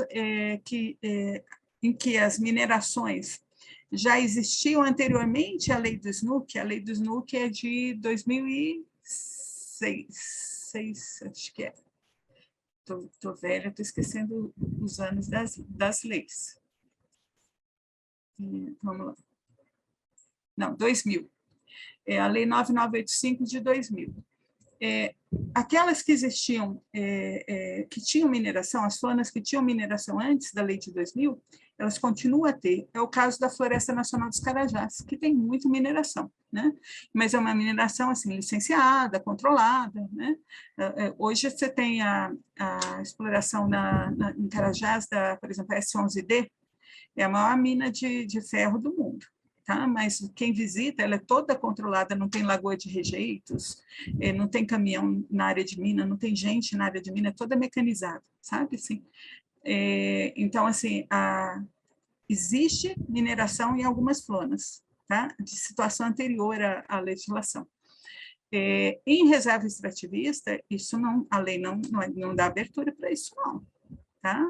em que as minerações já existiam anteriormente à lei do SNUC. A lei do SNUC é de 2006, acho que é. Estou velha, estou esquecendo os anos das leis. Vamos lá. Não, 2000. É a Lei 9985 de 2000. Aquelas que existiam, que tinham mineração, as FLONAs que tinham mineração antes da lei de 2000, elas continuam a ter. É o caso da Floresta Nacional dos Carajás, que tem muita mineração, né? Mas é uma mineração assim, licenciada, controlada, né? Hoje você tem a exploração em Carajás, por exemplo, a S11D, é a maior mina de ferro do mundo. Tá? Mas quem visita, ela é toda controlada, não tem lagoa de rejeitos, não tem caminhão na área de mina, não tem gente na área de mina, é toda mecanizada, sabe? Assim, então, assim, existe mineração em algumas FLONAs, tá? De situação anterior à legislação. Em reserva extrativista, isso não, a lei não dá abertura para isso, não. Tá?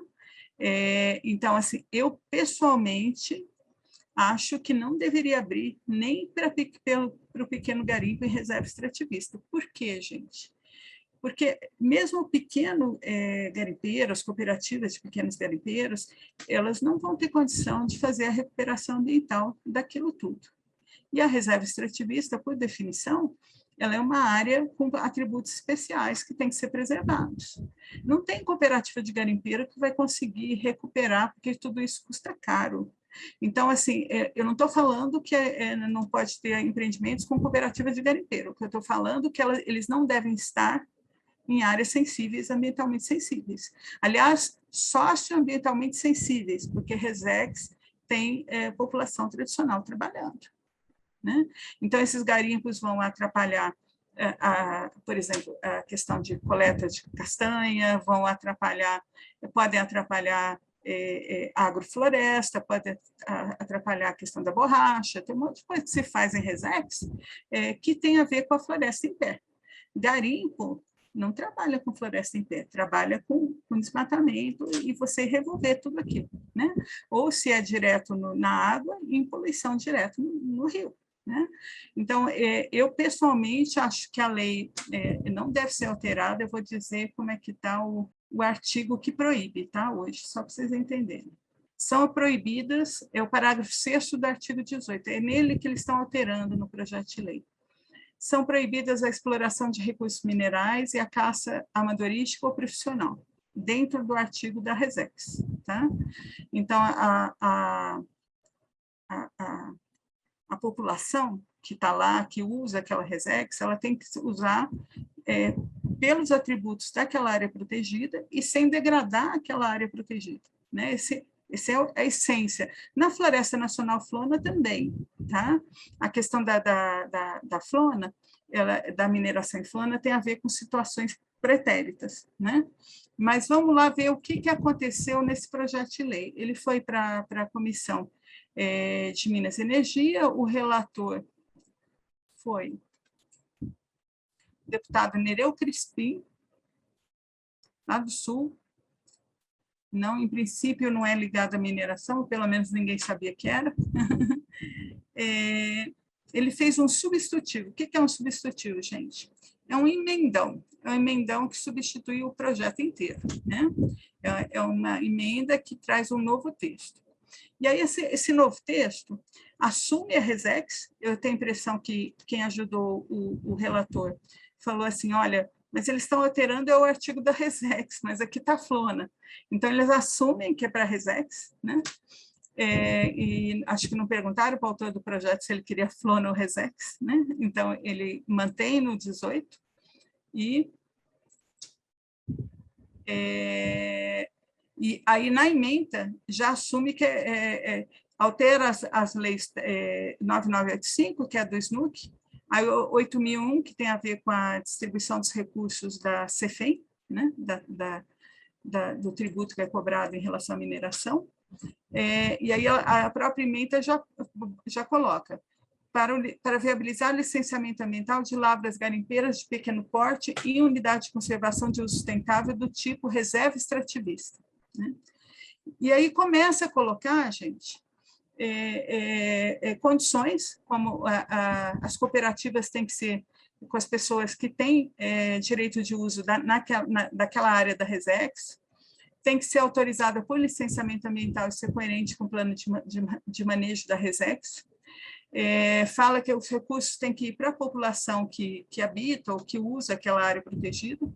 Então, assim, eu pessoalmente acho que não deveria abrir nem para o pequeno garimpo em reserva extrativista. Por quê, gente? Porque mesmo o pequeno garimpeiro, as cooperativas de pequenos garimpeiros, elas não vão ter condição de fazer a recuperação ambiental daquilo tudo. E a reserva extrativista, por definição, ela é uma área com atributos especiais que tem que ser preservados. Não tem cooperativa de garimpeiro que vai conseguir recuperar, porque tudo isso custa caro. Então, assim, eu não estou falando que não pode ter empreendimentos com cooperativas de garimpeiro. O que eu estou falando é que eles não devem estar em áreas sensíveis, ambientalmente sensíveis. Aliás, socioambientalmente sensíveis, porque Resex tem população tradicional trabalhando. Né? Então, esses garimpos vão atrapalhar, por exemplo, a questão de coleta de castanha, podem atrapalhar agrofloresta, pode atrapalhar a questão da borracha, tem um monte de coisa que se faz em Resex que tem a ver com a floresta em pé. Garimpo não trabalha com floresta em pé, trabalha com desmatamento e você revolver tudo aquilo, né? Ou se é direto na água, em poluição direto no rio. Né? Então, eu pessoalmente acho que a lei não deve ser alterada. Eu vou dizer como é que está o artigo que proíbe, tá? Hoje, só para vocês entenderem. São proibidas, é o parágrafo 6º do artigo 18, é nele que eles estão alterando no projeto de lei. São proibidas a exploração de recursos minerais e a caça amadorística ou profissional, dentro do artigo da Resex, tá? Então, a população que está lá, que usa aquela Resex, ela tem que usar pelos atributos daquela área protegida e sem degradar aquela área protegida. Né? Essa é a essência. Na Floresta Nacional FLONA também. Tá? A questão da FLONA, da mineração em FLONA, tem a ver com situações pretéritas. Né? Mas vamos lá ver o que aconteceu nesse projeto de lei. Ele foi para a Comissão de Minas e Energia, o relator foi o deputado Nereu Crispim, lá do Sul, não, em princípio não é ligado à mineração, pelo menos ninguém sabia que era. Ele fez um substitutivo. O que é um substitutivo, gente? É um emendão. é um emendão que substitui o projeto inteiro, né? É uma emenda que traz um novo texto. E aí, esse novo texto assume a Resex. Eu tenho a impressão que quem ajudou o relator falou assim, olha, mas eles estão alterando o artigo da Resex, mas aqui está a Flona. Então, eles assumem que é para a Resex, né? E acho que não perguntaram para o autor do projeto se ele queria Flona ou Resex, né? Então, ele mantém no 18 e aí, na emenda, já assume que altera as leis 9985, que é do SNUC, aí 8001, que tem a ver com a distribuição dos recursos da CEFEM, né, do tributo que é cobrado em relação à mineração, e aí a própria emenda já coloca, para viabilizar o licenciamento ambiental de lavras garimpeiras de pequeno porte em unidade de conservação de uso sustentável do tipo reserva extrativista, né? E aí começa a colocar, gente, condições, como as cooperativas têm que ser com as pessoas que têm direito de uso daquela área da Resex, tem que ser autorizada por licenciamento ambiental e ser coerente com o plano de manejo da Resex. Fala que os recursos têm que ir para a população que habita ou que usa aquela área protegida.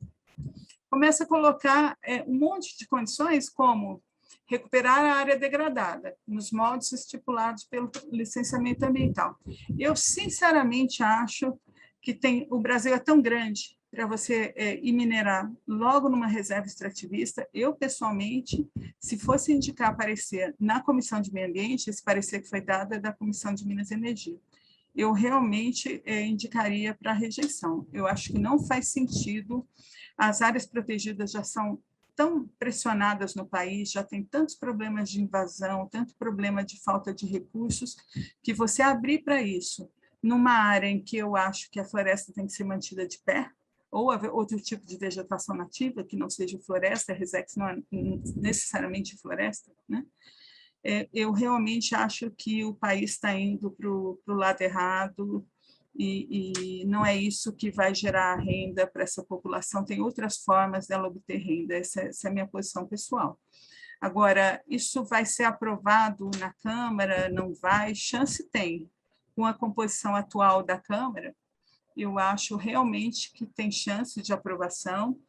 Começa a colocar um monte de condições, como recuperar a área degradada, nos moldes estipulados pelo licenciamento ambiental. Eu, sinceramente, acho que o Brasil é tão grande para você ir minerar logo numa reserva extrativista. Eu, pessoalmente, se fosse indicar parecer na Comissão de Meio Ambiente, esse parecer que foi dado é da Comissão de Minas e Energia, eu realmente indicaria para rejeição. Eu acho que não faz sentido, as áreas protegidas já são tão pressionadas no país, já tem tantos problemas de invasão, tanto problema de falta de recursos, que você abrir para isso, numa área em que eu acho que a floresta tem que ser mantida de pé, ou outro tipo de vegetação nativa, que não seja floresta, a Resex não é necessariamente floresta, né? Eu realmente acho que o país está indo para o lado errado, e não é isso que vai gerar renda para essa população, tem outras formas dela obter renda, essa é a minha posição pessoal. Agora, isso vai ser aprovado na Câmara, não vai? Chance tem. Com a composição atual da Câmara, eu acho realmente que tem chance de aprovação.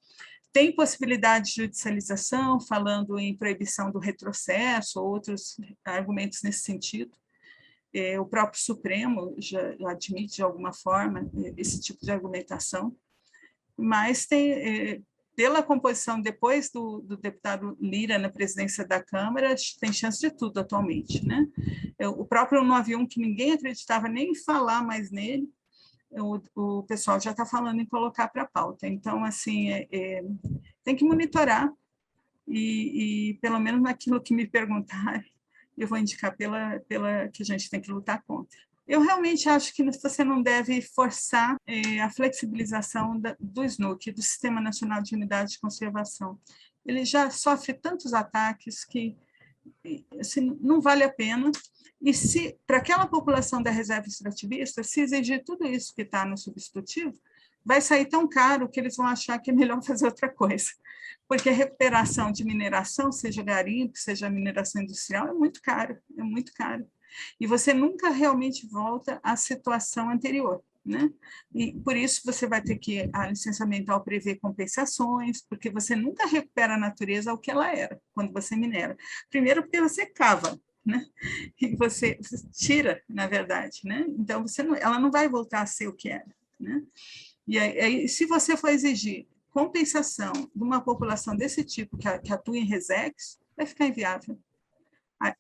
Tem possibilidade de judicialização, falando em proibição do retrocesso, outros argumentos nesse sentido. O próprio Supremo já admite, de alguma forma, esse tipo de argumentação, mas pela composição, depois do deputado Lira na presidência da Câmara, tem chance de tudo atualmente, né? O próprio 191, que ninguém acreditava nem em falar mais nele, o pessoal já está falando em colocar para a pauta. Então, assim, tem que monitorar, e pelo menos naquilo que me perguntarem, eu vou indicar pela que a gente tem que lutar contra. Eu realmente acho que você não deve forçar a flexibilização do SNUC, do Sistema Nacional de Unidade de Conservação. Ele já sofre tantos ataques que assim, não vale a pena. E se para aquela população da reserva extrativista, se exigir tudo isso que está no substitutivo, vai sair tão caro que eles vão achar que é melhor fazer outra coisa. Porque a recuperação de mineração, seja garimpo, seja mineração industrial, é muito caro, é muito caro. E você nunca realmente volta à situação anterior, né? E por isso você vai ter que, a licença ambiental prever compensações, porque você nunca recupera a natureza ao que ela era, quando você minera. Primeiro porque você cava, né? E você tira, na verdade, né? Então, ela não vai voltar a ser o que era, né? E aí, se você for exigir compensação de uma população desse tipo, que atua em Resex, vai ficar inviável.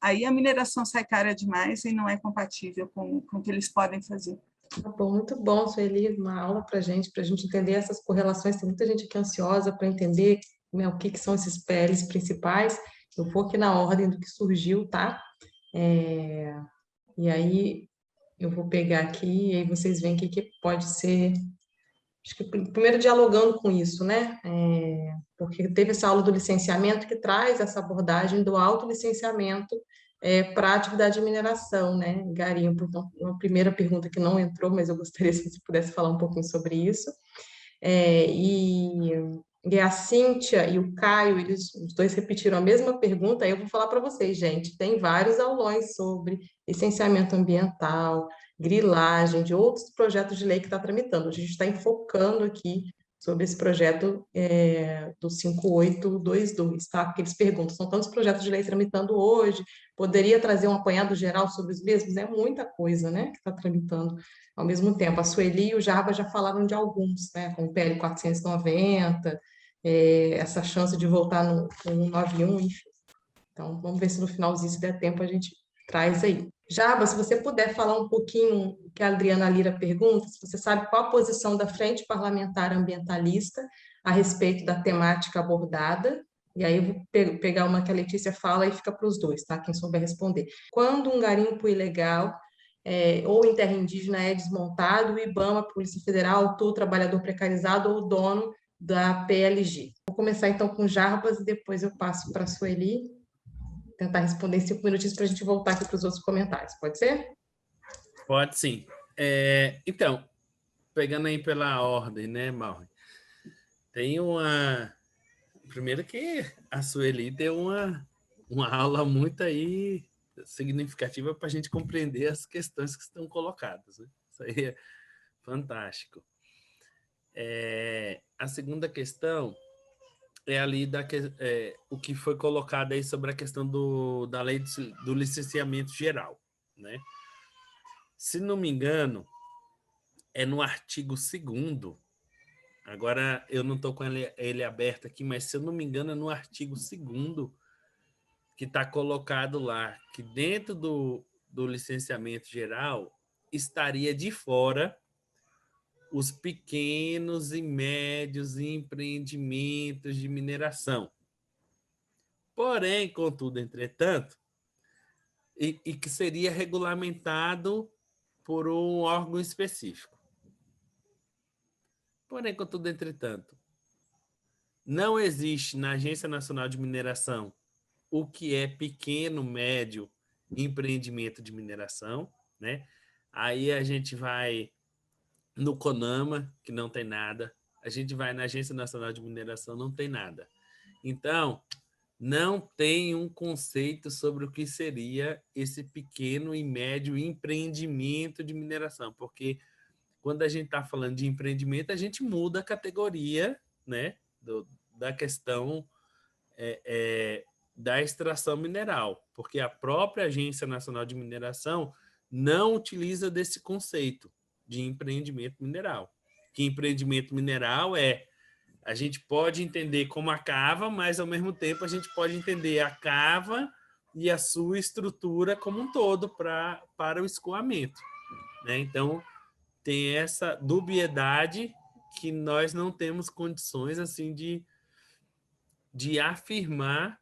Aí a mineração sai cara demais e não é compatível com o que eles podem fazer. Tá bom, muito bom, Sueli, uma aula para a gente entender essas correlações. Tem muita gente aqui ansiosa para entender, né, o que são esses PLs principais. Eu vou aqui na ordem do que surgiu, tá? E aí eu vou pegar aqui e aí vocês veem o que pode ser. Acho que primeiro dialogando com isso, né? Porque teve essa aula do licenciamento que traz essa abordagem do autolicenciamento para a atividade de mineração, né? Garimpo. Então, uma primeira pergunta que não entrou, mas eu gostaria se você pudesse falar um pouquinho sobre isso. E a Cíntia e o Caio, os dois repetiram a mesma pergunta, aí eu vou falar para vocês, gente, tem vários aulões sobre licenciamento ambiental, grilagem, de outros projetos de lei que está tramitando. A gente está enfocando aqui sobre esse projeto do 5822, tá? Porque eles perguntam, são tantos projetos de lei tramitando hoje, poderia trazer um apanhado geral sobre os mesmos? É muita coisa, né, que está tramitando ao mesmo tempo. A Sueli e o Jarbas já falaram de alguns, né, com o PL 490, essa chance de voltar no 191, enfim. Então, vamos ver se no finalzinho, se der tempo, a gente traz aí. Jarbas, se você puder falar um pouquinho o que a Adriana Lira pergunta, se você sabe qual a posição da Frente Parlamentar Ambientalista a respeito da temática abordada, e aí eu vou pegar uma que a Letícia fala e fica para os dois, tá? Quem souber responder. Quando um garimpo ilegal ou em terra indígena é desmontado, o IBAMA, Polícia Federal, autua o trabalhador precarizado ou o dono da PLG. Vou começar então com Jarbas e depois eu passo para a Sueli tentar responder em 5 minutinhos para a gente voltar aqui para os outros comentários. Pode ser? Pode sim. Então, pegando aí pela ordem, né, Mauro? Tem uma... Primeiro que a Sueli deu uma aula muito aí significativa para a gente compreender as questões que estão colocadas, né? Isso aí é fantástico. A segunda questão é ali o que foi colocado aí sobre a questão da lei do licenciamento geral, né? Se não me engano, é no artigo 2º, agora eu não estou com ele aberto aqui, mas se eu não me engano é no artigo 2º que está colocado lá, que dentro do licenciamento geral estaria de fora os pequenos e médios empreendimentos de mineração. Porém, contudo, entretanto, e que seria regulamentado por um órgão específico. Porém, contudo, entretanto, não existe na Agência Nacional de Mineração o que é pequeno, médio empreendimento de mineração, né? Aí a gente vai no CONAMA, que não tem nada. A gente vai na Agência Nacional de Mineração, não tem nada. Então, não tem um conceito sobre o que seria esse pequeno e médio empreendimento de mineração, porque quando a gente está falando de empreendimento, a gente muda a categoria, né, da questão da extração mineral, porque a própria Agência Nacional de Mineração não utiliza desse conceito de empreendimento mineral. Que empreendimento mineral a gente pode entender como a cava, mas, ao mesmo tempo, a gente pode entender a cava e a sua estrutura como um todo para o escoamento, né? Então, tem essa dubiedade que nós não temos condições assim de afirmar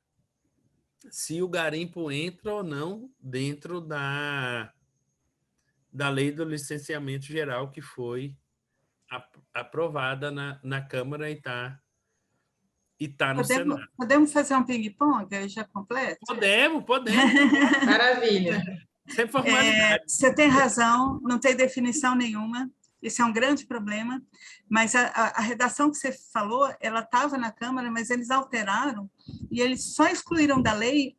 se o garimpo entra ou não dentro da lei do licenciamento geral que foi aprovada na Câmara e tá no Senado. Podemos fazer um ping-pong? Eu já completo? Podemos. Maravilha. Sem formalidade. Você tem razão, não tem definição nenhuma. Isso é um grande problema, mas a redação que você falou, ela estava na Câmara, mas eles alteraram e eles só excluíram da lei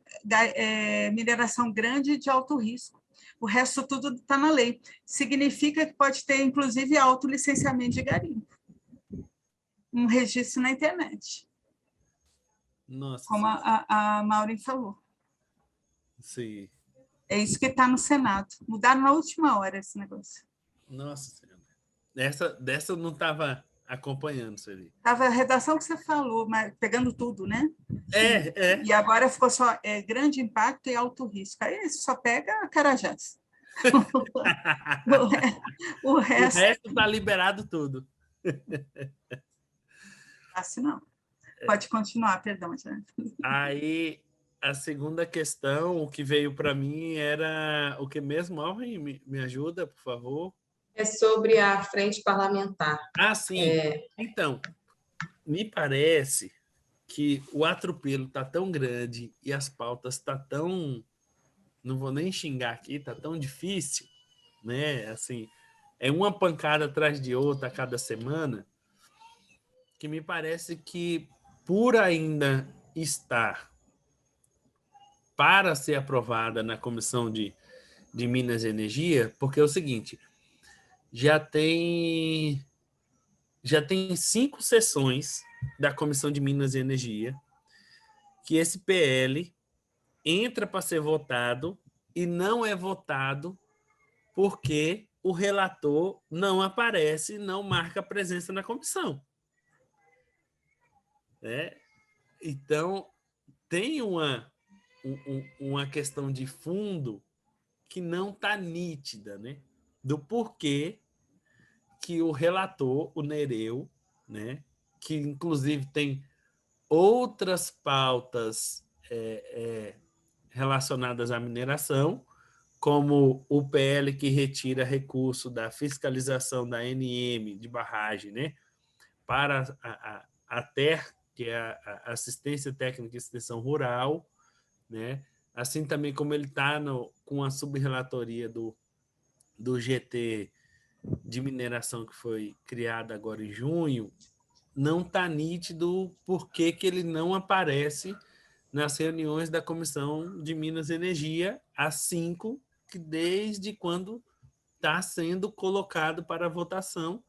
mineração grande de alto risco. O resto tudo está na lei. Significa que pode ter, inclusive, autolicenciamento de garimpo. Um registro na internet. Nossa. Como a Maureen falou. Sim. É isso que está no Senado. Mudaram na última hora esse negócio. Nossa Senhora. Dessa eu não estava acompanhando, Sueli. Estava a redação que você falou, mas pegando tudo, né? E agora ficou só grande impacto e alto risco. Aí só pega Carajás. o resto está liberado tudo. Assim não. Pode continuar, perdão. Aí, a segunda questão, o que veio para mim era o que mesmo, Maureen? Me ajuda, por favor. É sobre a frente parlamentar. Sim. Então, me parece que o atropelo está tão grande e as pautas estão tão... Não vou nem xingar aqui, está tão difícil, né? Assim, é uma pancada atrás de outra a cada semana, que me parece que, por ainda estar para ser aprovada na Comissão de Minas e Energia, porque é o seguinte, já tem 5 sessões da Comissão de Minas e Energia que esse PL entra para ser votado e não é votado porque o relator não aparece, não marca presença na comissão. Então, tem uma questão de fundo que não está nítida, né? Do porquê que o relator, o Nereu, né? Que inclusive tem outras pautas relacionadas à mineração, como o PL que retira recurso da fiscalização da ANM de barragem, né, para a TER, que é a Assistência Técnica e Extensão Rural, né, assim também como ele está com a subrelatoria do GT de mineração que foi criada agora em junho, não está nítido por que ele não aparece nas reuniões da Comissão de Minas e Energia, às 5, que desde quando está sendo colocado para votação.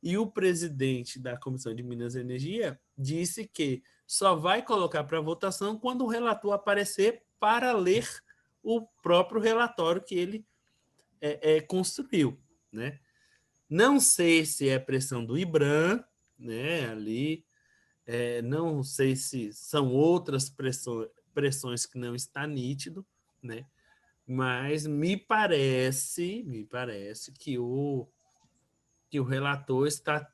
E o presidente da Comissão de Minas e Energia disse que só vai colocar para votação quando o relator aparecer para ler o próprio relatório que ele construiu, né? Não sei se é pressão do IBRAM, né, ali, não sei se são outras pressões que não está nítido, né? Mas me parece que o relator está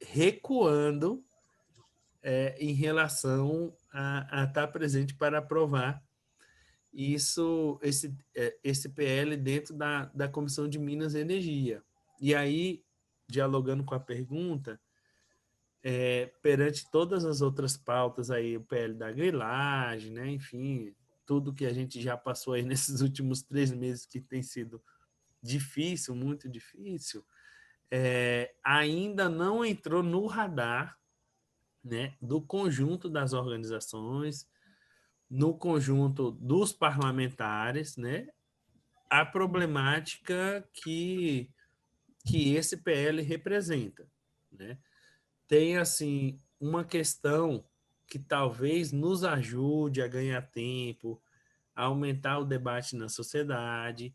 recuando em relação a estar presente para aprovar esse PL dentro da Comissão de Minas e Energia. E aí, dialogando com a pergunta, perante todas as outras pautas, aí, o PL da grilagem, né? Enfim, tudo que a gente já passou aí nesses últimos 3 meses, que tem sido difícil, muito difícil, ainda não entrou no radar, né, do conjunto das organizações, no conjunto dos parlamentares, né, a problemática que esse PL representa, né? Tem, assim, uma questão que talvez nos ajude a ganhar tempo, a aumentar o debate na sociedade,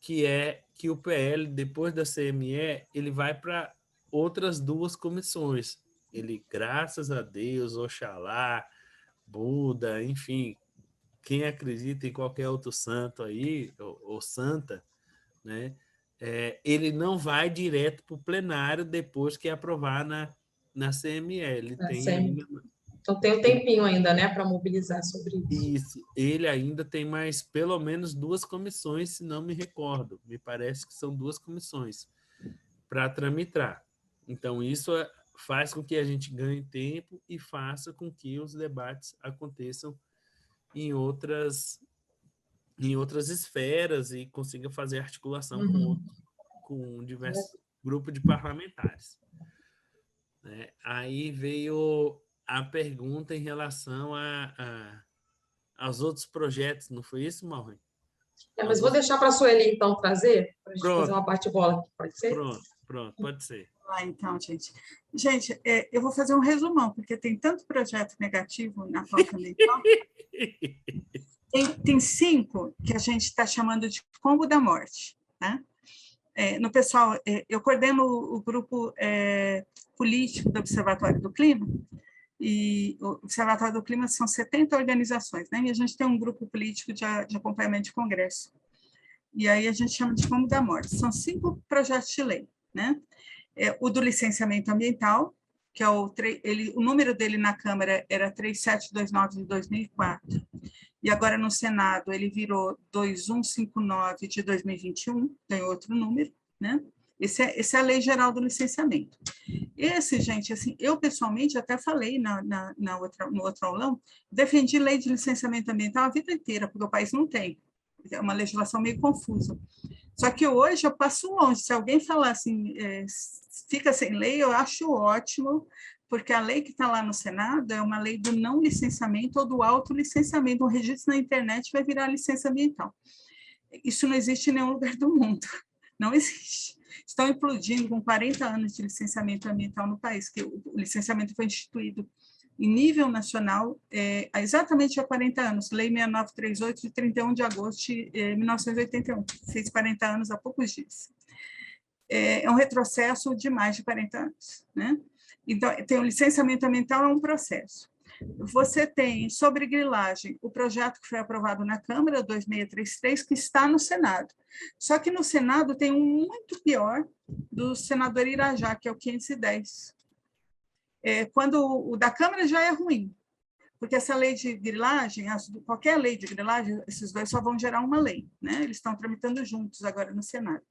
que é que o PL, depois da CME, ele vai para outras 2 comissões. Ele, graças a Deus, Oxalá, Buda, enfim, quem acredita em qualquer outro santo aí, ou santa, né? Ele não vai direto para o plenário depois que aprovar na CME. Ele tem ainda... Então tem um tempinho ainda, né, para mobilizar sobre isso. Isso. Ele ainda tem mais pelo menos 2 comissões, se não me recordo. Me parece que são 2 comissões para tramitar. Então, isso faz com que a gente ganhe tempo e faça com que os debates aconteçam em outras esferas e consiga fazer articulação com diversos grupos de parlamentares. Aí veio a pergunta em relação aos outros projetos, não foi isso, Maureen? Mas vou deixar para a Sueli, então, trazer, para a gente fazer uma bate-bola aqui, pode ser? Pronto, pode ser. Então, gente. Gente, eu vou fazer um resumão, porque tem tanto projeto negativo na pauta ambiental. Tem 5 que a gente está chamando de combo da morte, né? No pessoal, eu coordeno o grupo político do Observatório do Clima, e o Observatório do Clima são 70 organizações, né? E a gente tem um grupo político de acompanhamento de congresso. E aí a gente chama de combo da morte. São 5 projetos de lei, né? O do licenciamento ambiental, que é o número dele na Câmara era 3729 de 2004, e agora no Senado ele virou 2159 de 2021, tem outro número, né? Essa é a Lei Geral do Licenciamento. Esse, gente, assim, eu pessoalmente até falei no outro aulão, defendi lei de licenciamento ambiental a vida inteira, porque o país não tem. É uma legislação meio confusa. Só que hoje eu passo longe. Se alguém falar assim, fica sem lei, eu acho ótimo, porque a lei que está lá no Senado é uma lei do não licenciamento ou do autolicenciamento. Um registro na internet vai virar licença ambiental. Isso não existe em nenhum lugar do mundo. Não existe. Estão implodindo com 40 anos de licenciamento ambiental no país, que o licenciamento foi instituído em nível nacional exatamente há 40 anos, Lei 6938, de 31 de agosto de 1981, fez 40 anos há poucos dias. É um retrocesso de mais de 40 anos, né? Então, tem o licenciamento ambiental, é um processo. Você tem, sobre grilagem, o projeto que foi aprovado na Câmara, 2633, que está no Senado. Só que no Senado tem um muito pior do senador Irajá, que é o 510. Quando o da Câmara já é ruim, porque essa lei de grilagem, qualquer lei de grilagem, esses dois só vão gerar uma lei, né? Eles estão tramitando juntos agora no Senado.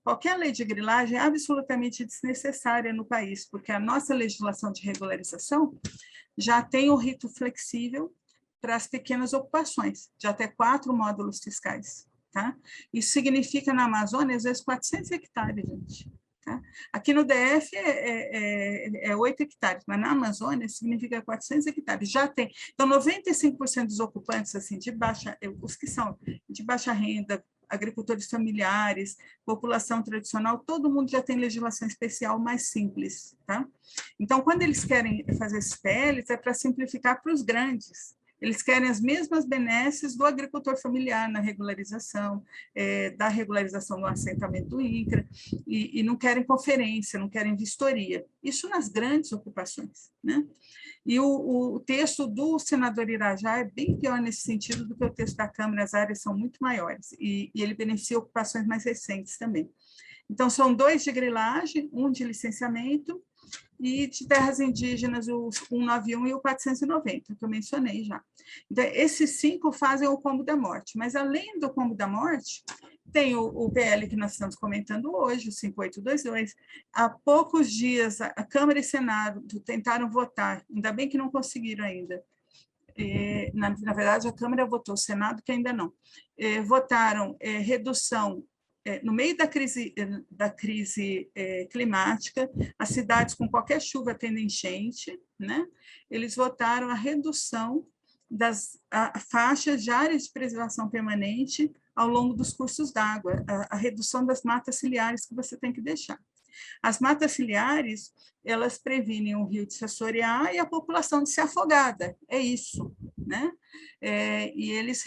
Qualquer lei de grilagem é absolutamente desnecessária no país, porque a nossa legislação de regularização já tem o rito flexível para as pequenas ocupações, de até 4 módulos fiscais. Tá? Isso significa, na Amazônia, às vezes, 400 hectares, gente. Tá? Aqui no DF é 8 hectares, mas na Amazônia significa 400 hectares. Já tem. Então, 95% dos ocupantes, assim, os que são de baixa renda, agricultores familiares, população tradicional, todo mundo já tem legislação especial mais simples, tá? Então, quando eles querem fazer esses PLs, é para simplificar para os grandes. Eles querem as mesmas benesses do agricultor familiar na regularização, da regularização do assentamento do INCRA, e não querem conferência, não querem vistoria. Isso nas grandes ocupações, né? E o texto do senador Irajá é bem pior nesse sentido do que o texto da Câmara, as áreas são muito maiores, e ele beneficia ocupações mais recentes também. Então, são 2 de grilagem, 1 de licenciamento, e de terras indígenas, o 191 e o 490, que eu mencionei já. Então, esses 5 fazem o combo da morte, mas além do combo da morte, tem o PL que nós estamos comentando hoje, o 5822. Há poucos dias, a Câmara e Senado tentaram votar, ainda bem que não conseguiram ainda. Na verdade, a Câmara votou, o Senado que ainda não. Votaram redução no meio da crise climática, as cidades com qualquer chuva tendo enchente, né? Eles votaram a redução das faixas de áreas de preservação permanente ao longo dos cursos d'água, a redução das matas ciliares que você tem que deixar. As matas ciliares, elas previnem o rio de se assorear e a população de ser afogada, é isso, né? E eles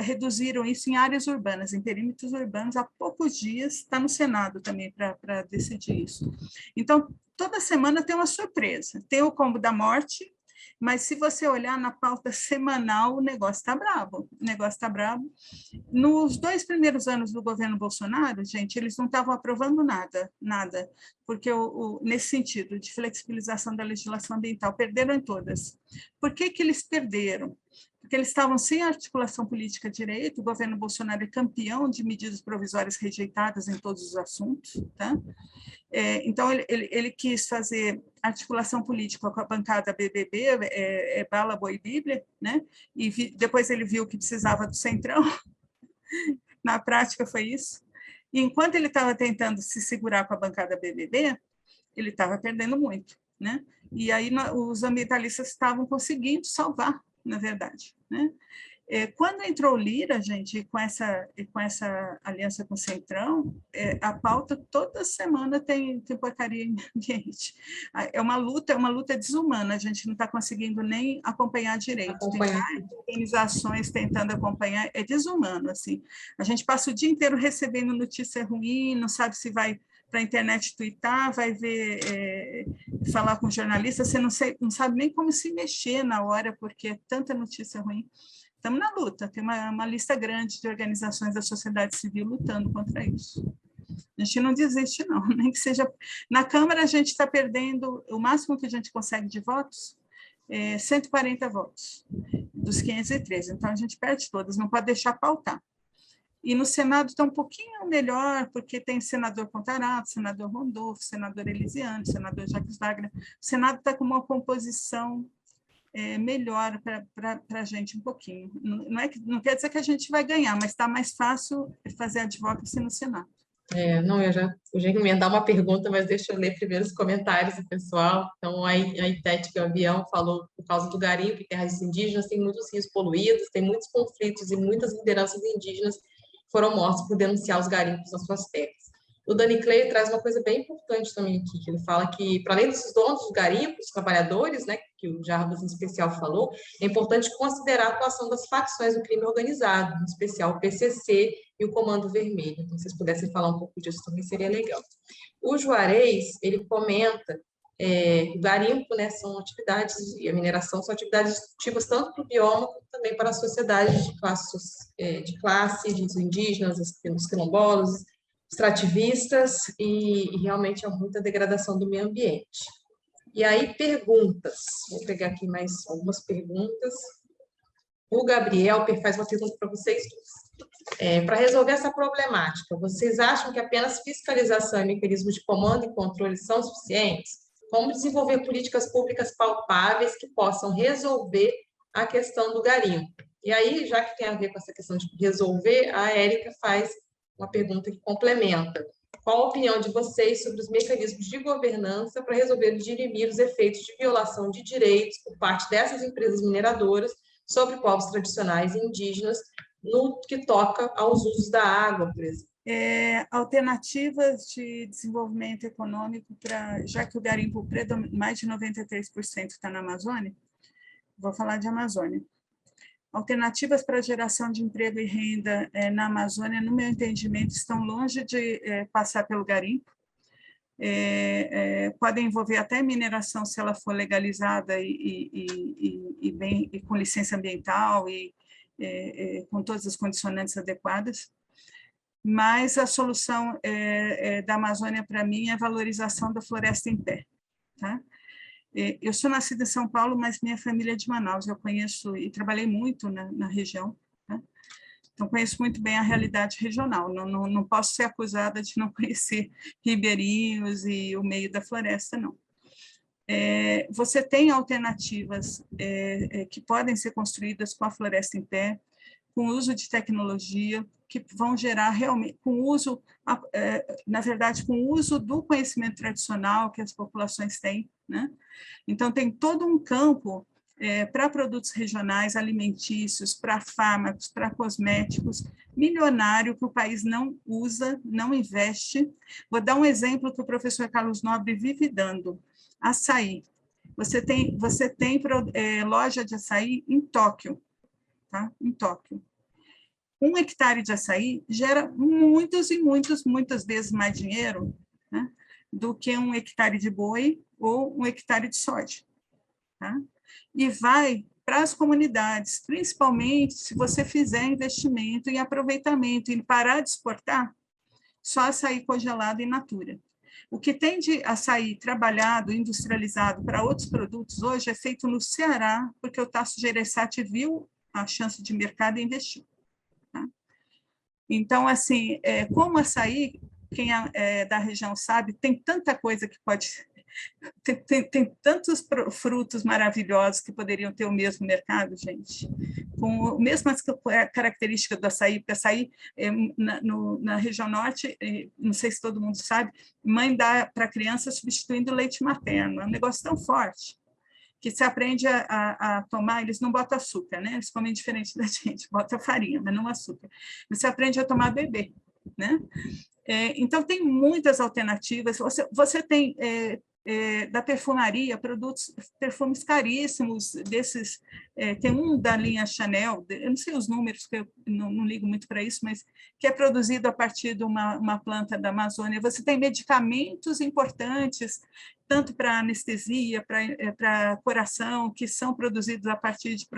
reduziram isso em áreas urbanas, em perímetros urbanos, há poucos dias, está no Senado também para decidir isso. Então, toda semana tem uma surpresa, tem o combo da morte, mas se você olhar na pauta semanal, o negócio está bravo, o negócio está bravo. Nos 2 primeiros anos do governo Bolsonaro, gente, eles não estavam aprovando nada, porque nesse sentido de flexibilização da legislação ambiental, perderam em todas. Por que eles perderam? Porque eles estavam sem articulação política direito, o governo Bolsonaro é campeão de medidas provisórias rejeitadas em todos os assuntos, tá? Então, ele quis fazer articulação política com a bancada BBB, bala, boi e bíblia, né? E depois ele viu que precisava do centrão, na prática foi isso. E enquanto ele estava tentando se segurar com a bancada BBB, ele estava perdendo muito, né? E aí os ambientalistas estavam conseguindo salvar, na verdade, né? Quando entrou o Lira, gente, com essa aliança com o Centrão, a pauta toda semana tem porcaria em ambiente. É uma luta desumana, a gente não está conseguindo nem acompanhar direito. Tem várias organizações tentando acompanhar, é desumano, assim. A gente passa o dia inteiro recebendo notícia ruim, não sabe se vai para a internet twittar, vai ver, falar com jornalista, você não sabe nem como se mexer na hora, porque é tanta notícia ruim. Estamos na luta, tem uma lista grande de organizações da sociedade civil lutando contra isso. A gente não desiste, não, nem que seja... Na Câmara, a gente está perdendo, o máximo que a gente consegue de votos, 140 votos, dos 513. Então, a gente perde todas, não pode deixar pautar. E no Senado está um pouquinho melhor, porque tem senador Contarato, senador Rondolfo, senador Elisiane, senador Jacques Wagner. O Senado está com uma composição melhor para a gente um pouquinho. Não quer dizer que a gente vai ganhar, mas está mais fácil fazer advocacy no Senado. Não, eu já ia emendar uma pergunta, mas deixa eu ler primeiro os comentários do pessoal. Então, a Itete Gavião falou, por causa do garimpo em terras indígenas, tem muitos rios poluídos, tem muitos conflitos e muitas lideranças indígenas foram mortas por denunciar os garimpos nas suas terras. O Dani Clay traz uma coisa bem importante também aqui, que ele fala que, para além desses donos dos garimpos, os trabalhadores, né, que o Jarbas em especial falou, é importante considerar a atuação das facções do crime organizado, em especial o PCC e o Comando Vermelho. Então, se vocês pudessem falar um pouco disso também seria legal. O Juarez, ele comenta que o garimpo, né, são atividades, e a mineração são atividades destrutivas tanto para o bioma, como também para a sociedade de classe, dos indígenas, dos quilombolas, extrativistas, e realmente há muita degradação do meio ambiente. E aí, perguntas. Vou pegar aqui mais algumas perguntas. O Gabriel faz uma pergunta para vocês dois. Para resolver essa problemática, vocês acham que apenas fiscalização e mecanismos de comando e controle são suficientes? Como desenvolver políticas públicas palpáveis que possam resolver a questão do garimpo? E aí, já que tem a ver com essa questão de resolver, a Érica faz uma pergunta que complementa. Qual a opinião de vocês sobre os mecanismos de governança para resolver e dirimir os efeitos de violação de direitos por parte dessas empresas mineradoras sobre povos tradicionais e indígenas no que toca aos usos da água, por exemplo? Alternativas de desenvolvimento econômico, já que o garimpo mais de 93% está na Amazônia, vou falar de Amazônia. Alternativas para geração de emprego e renda na Amazônia, no meu entendimento, estão longe de passar pelo garimpo. Podem envolver até mineração, se ela for legalizada e com licença ambiental e com todas as condicionantes adequadas. Mas a solução da Amazônia, para mim, é a valorização da floresta em pé. Tá? Eu sou nascida em São Paulo, mas minha família é de Manaus. Eu conheço e trabalhei muito na região. Tá? Então, conheço muito bem a realidade regional. Não posso ser acusada de não conhecer ribeirinhos e o meio da floresta, não. Você tem alternativas que podem ser construídas com a floresta em pé, com o uso de tecnologia, que vão gerar realmente, na verdade, com o uso do conhecimento tradicional que as populações têm, né? Então, tem todo um campo para produtos regionais, alimentícios, para fármacos, para cosméticos, milionário que o país não usa, não investe. Vou dar um exemplo que o professor Carlos Nobre vive dando. Açaí. Você tem loja de açaí em Tóquio, tá? Em Tóquio. 1 hectare de açaí gera muitas vezes mais dinheiro, né, do que 1 hectare de boi ou 1 hectare de soja. Tá? E vai para as comunidades, principalmente se você fizer investimento em aproveitamento, e parar de exportar só açaí congelado in natura. O que tem de açaí trabalhado, industrializado para outros produtos hoje é feito no Ceará, porque o Tasso Gereissati viu a chance de mercado e investiu. Tá? Então, assim, como açaí, quem é da região sabe, tem tanta coisa que pode... Tem tantos frutos maravilhosos que poderiam ter o mesmo mercado, gente, com a mesma característica do açaí, porque açaí, na região norte, não sei se todo mundo sabe, mãe dá para a criança substituindo o leite materno, é um negócio tão forte, que se aprende a tomar, eles não botam açúcar, né? Eles comem diferente da gente, botam farinha, mas não açúcar. Você aprende a tomar bebê, né? Então, tem muitas alternativas. Você tem... da perfumaria, perfumes caríssimos, tem um da linha Chanel, eu não sei os números, porque eu não ligo muito para isso, mas que é produzido a partir de uma planta da Amazônia. Você tem medicamentos importantes, tanto para anestesia, para coração, que são produzidos a partir de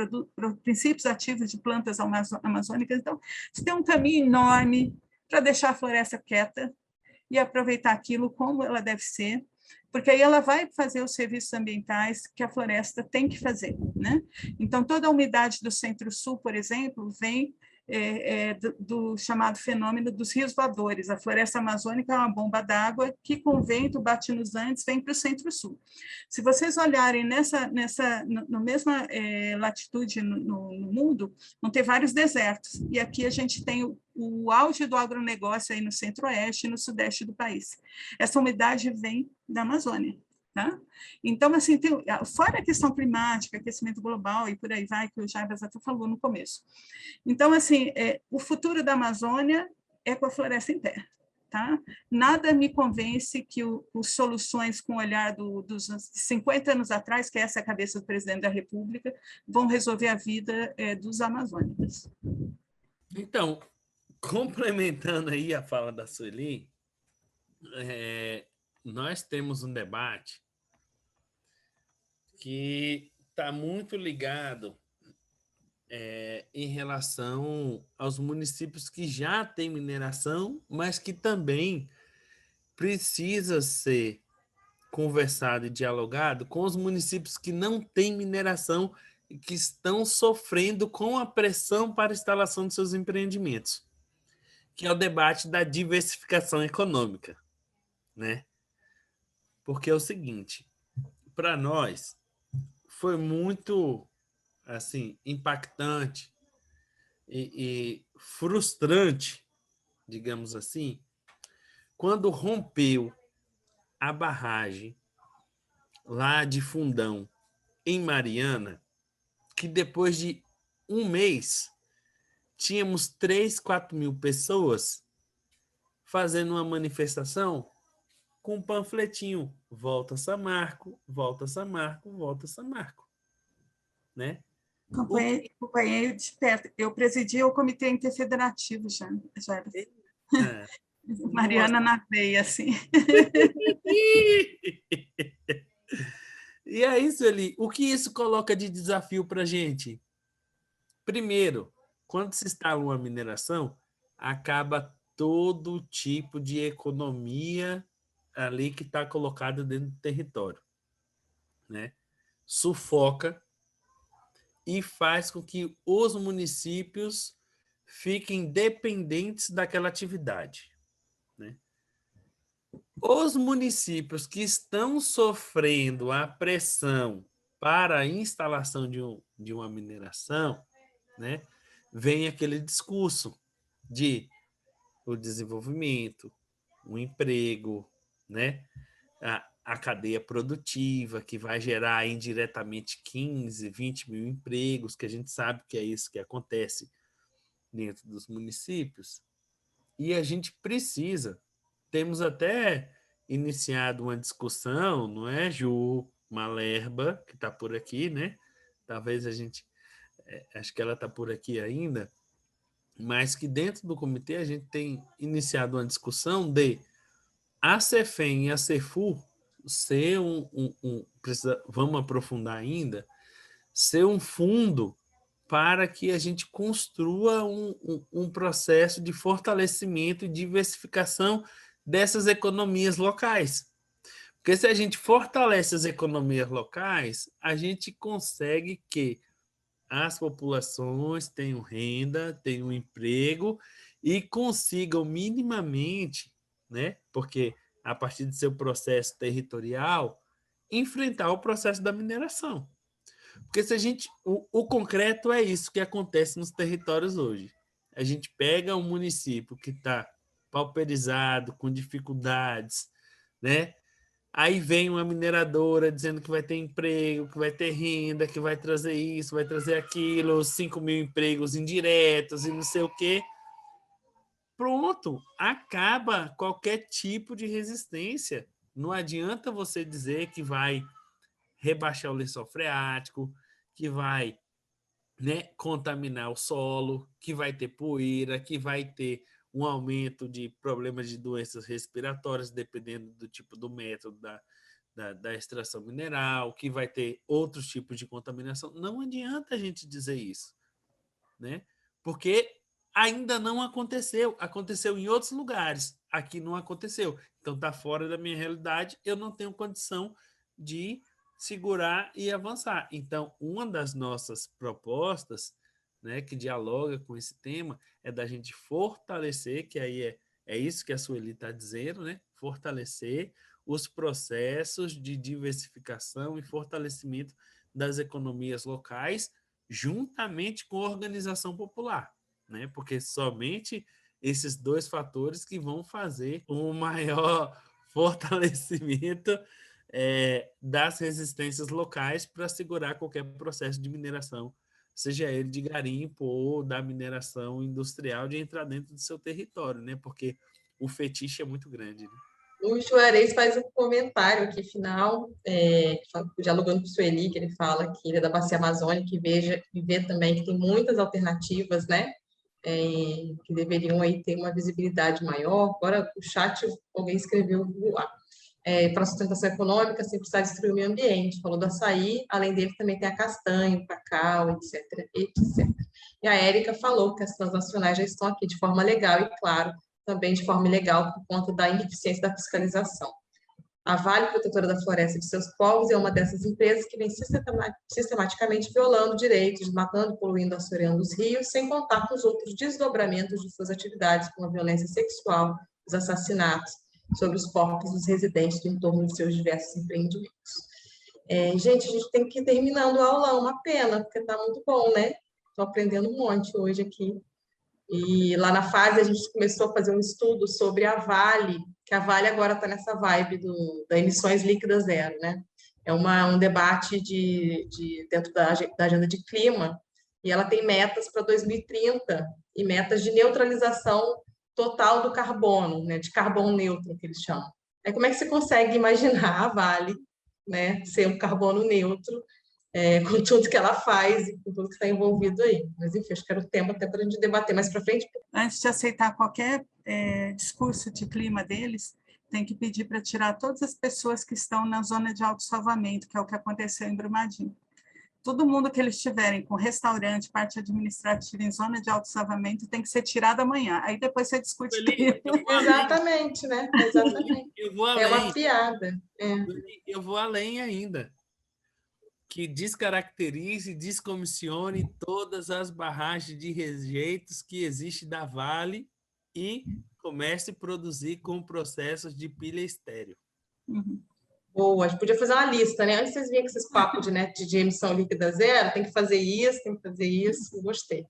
princípios ativos de plantas amazônicas. Então, você tem um caminho enorme para deixar a floresta quieta e aproveitar aquilo como ela deve ser, porque aí ela vai fazer os serviços ambientais que a floresta tem que fazer, né? Então, toda a umidade do Centro-Sul, por exemplo, vem do chamado fenômeno dos rios voadores. A floresta amazônica é uma bomba d'água que, com o vento, bate nos Andes, vem para o centro-sul. Se vocês olharem na mesma latitude no mundo, vão ter vários desertos. E aqui a gente tem o auge do agronegócio aí no centro-oeste e no sudeste do país. Essa umidade vem da Amazônia. Tá? Então, assim, fora a questão climática, aquecimento global e por aí vai, que o Jarbas até falou no começo. Então, assim, o futuro da Amazônia é com a floresta em pé. Tá? Nada me convence que as soluções com o olhar dos 50 anos atrás, que essa é a cabeça do presidente da República, vão resolver a vida dos amazônicos. Então, complementando aí a fala da Sueli, nós temos um debate que está muito ligado em relação aos municípios que já têm mineração, mas que também precisa ser conversado e dialogado com os municípios que não têm mineração e que estão sofrendo com a pressão para a instalação de seus empreendimentos, que é o debate da diversificação econômica, né? Porque é o seguinte, para nós foi muito assim impactante e frustrante, digamos assim, quando rompeu a barragem lá de Fundão, em Mariana, que depois de um mês tínhamos 3, 4 mil pessoas fazendo uma manifestação com um panfletinho: volta Samarco, volta Samarco, volta Samarco. Né? Acompanhei de perto. Eu presidi o Comitê Interfederativo, já. Mariana na veia, assim. E é isso, Eli. O que isso coloca de desafio para a gente? Primeiro, quando se instala uma mineração, acaba todo tipo de economia ali que está colocada dentro do território, né? Sufoca e faz com que os municípios fiquem dependentes daquela atividade, né? Os municípios que estão sofrendo a pressão para a instalação de uma mineração, né, vem aquele discurso de o desenvolvimento, o emprego, né, a cadeia produtiva, que vai gerar indiretamente 15, 20 mil empregos, que a gente sabe que é isso que acontece dentro dos municípios. E a gente precisa, temos até iniciado uma discussão, não é, Ju Malerba, que está por aqui, né? Talvez a gente, acho que ela está por aqui ainda, mas que dentro do comitê a gente tem iniciado uma discussão de a Cefem e a Cefu ser vamos aprofundar ainda, ser um fundo para que a gente construa um processo de fortalecimento e diversificação dessas economias locais. Porque se a gente fortalece as economias locais, a gente consegue que as populações tenham renda, tenham emprego e consigam minimamente, né, porque a partir do seu processo territorial, enfrentar o processo da mineração. Porque se a gente, o concreto é isso que acontece nos territórios hoje. A gente pega um município que está pauperizado, com dificuldades, né? Aí vem uma mineradora dizendo que vai ter emprego, que vai ter renda, que vai trazer isso, vai trazer aquilo, 5 mil empregos indiretos e não sei o quê. Pronto, acaba qualquer tipo de resistência. Não adianta você dizer que vai rebaixar o lençol freático, que vai, né, contaminar o solo, que vai ter poeira, que vai ter um aumento de problemas de doenças respiratórias, dependendo do tipo do método da extração mineral, que vai ter outros tipos de contaminação. Não adianta a gente dizer isso, né? Porque ainda não aconteceu. Aconteceu em outros lugares. Aqui não aconteceu. Então está fora da minha realidade. Eu não tenho condição de segurar e avançar. Então, uma das nossas propostas né, que dialoga com esse tema, é da gente fortalecer, que aí é isso que a Sueli está dizendo, né? Fortalecer os processos de diversificação e fortalecimento das economias locais, juntamente com a organização popular, né? Porque somente esses dois fatores que vão fazer um maior fortalecimento das resistências locais para segurar qualquer processo de mineração, seja ele de garimpo ou da mineração industrial, de entrar dentro do seu território, né? Porque o fetiche é muito grande, né? O Juarez faz um comentário aqui final, dialogando com o Sueli, que ele fala que ele é da Bacia Amazônica, que vê também que tem muitas alternativas, né? Que deveriam aí ter uma visibilidade maior. Agora, o chat, alguém escreveu para a sustentação econômica, sem precisar destruir o meio ambiente. Falou do açaí, além dele também tem a castanha, o cacau, etc, etc. E a Érica falou que as transnacionais já estão aqui de forma legal e, claro, também de forma ilegal por conta da ineficiência da fiscalização. A Vale, protetora da floresta de seus povos, é uma dessas empresas que vem sistematicamente violando direitos, matando, poluindo, assoreando os rios, sem contar com os outros desdobramentos de suas atividades, como a violência sexual, os assassinatos sobre os corpos dos residentes do entorno de seus diversos empreendimentos. Gente, a gente tem que ir terminando a aula, uma pena, porque está muito bom, né? Estou aprendendo um monte hoje aqui. E lá na FASE a gente começou a fazer um estudo sobre a Vale, que a Vale agora está nessa vibe da emissões líquidas zero, né? É um debate dentro da agenda de clima, e ela tem metas para 2030 e metas de neutralização total do carbono, né? De carbono neutro, que eles chamam. Aí como é que você consegue imaginar a Vale, né, ser um carbono neutro, com tudo que ela faz e com tudo que está envolvido aí. Mas, enfim, acho que era o tema até para a gente debater mais para frente. Antes de aceitar qualquer discurso de clima deles, tem que pedir para tirar todas as pessoas que estão na zona de autossalvamento, que é o que aconteceu em Brumadinho. Todo mundo que eles tiverem com restaurante, parte administrativa em zona de autossalvamento tem que ser tirado amanhã. Aí depois você discute. Exatamente, né? Exatamente. Eu vou além. É uma piada. Eu vou além ainda. Que descaracterize e descomissione todas as barragens de rejeitos que existe da Vale e comece a produzir com processos de pilha estéreo. Boa, a gente podia fazer uma lista, né? Antes vocês vinham com esses papos de emissão líquida zero, tem que fazer isso, gostei.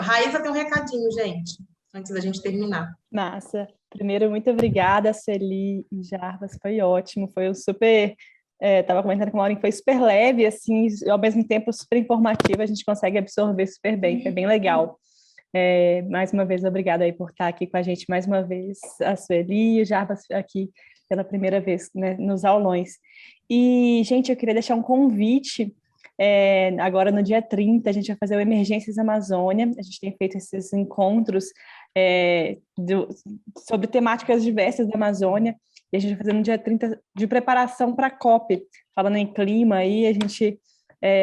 Raíssa tem um recadinho, gente, antes da gente terminar. Massa. Primeiro, muito obrigada, Sueli e Jarbas, foi ótimo, foi um super... Estava comentando com a Maureen que foi super leve, assim, e ao mesmo tempo super informativo, a gente consegue absorver super bem, foi bem legal. Mais uma vez, obrigada aí por estar aqui com a gente mais uma vez, a Sueli e o Jarbas aqui pela primeira vez, né, nos aulões. E, gente, eu queria deixar um convite, agora no dia 30, a gente vai fazer o Emergências Amazônia, a gente tem feito esses encontros sobre temáticas diversas da Amazônia, e a gente vai fazer no dia 30 de preparação para a COP, falando em clima aí, a gente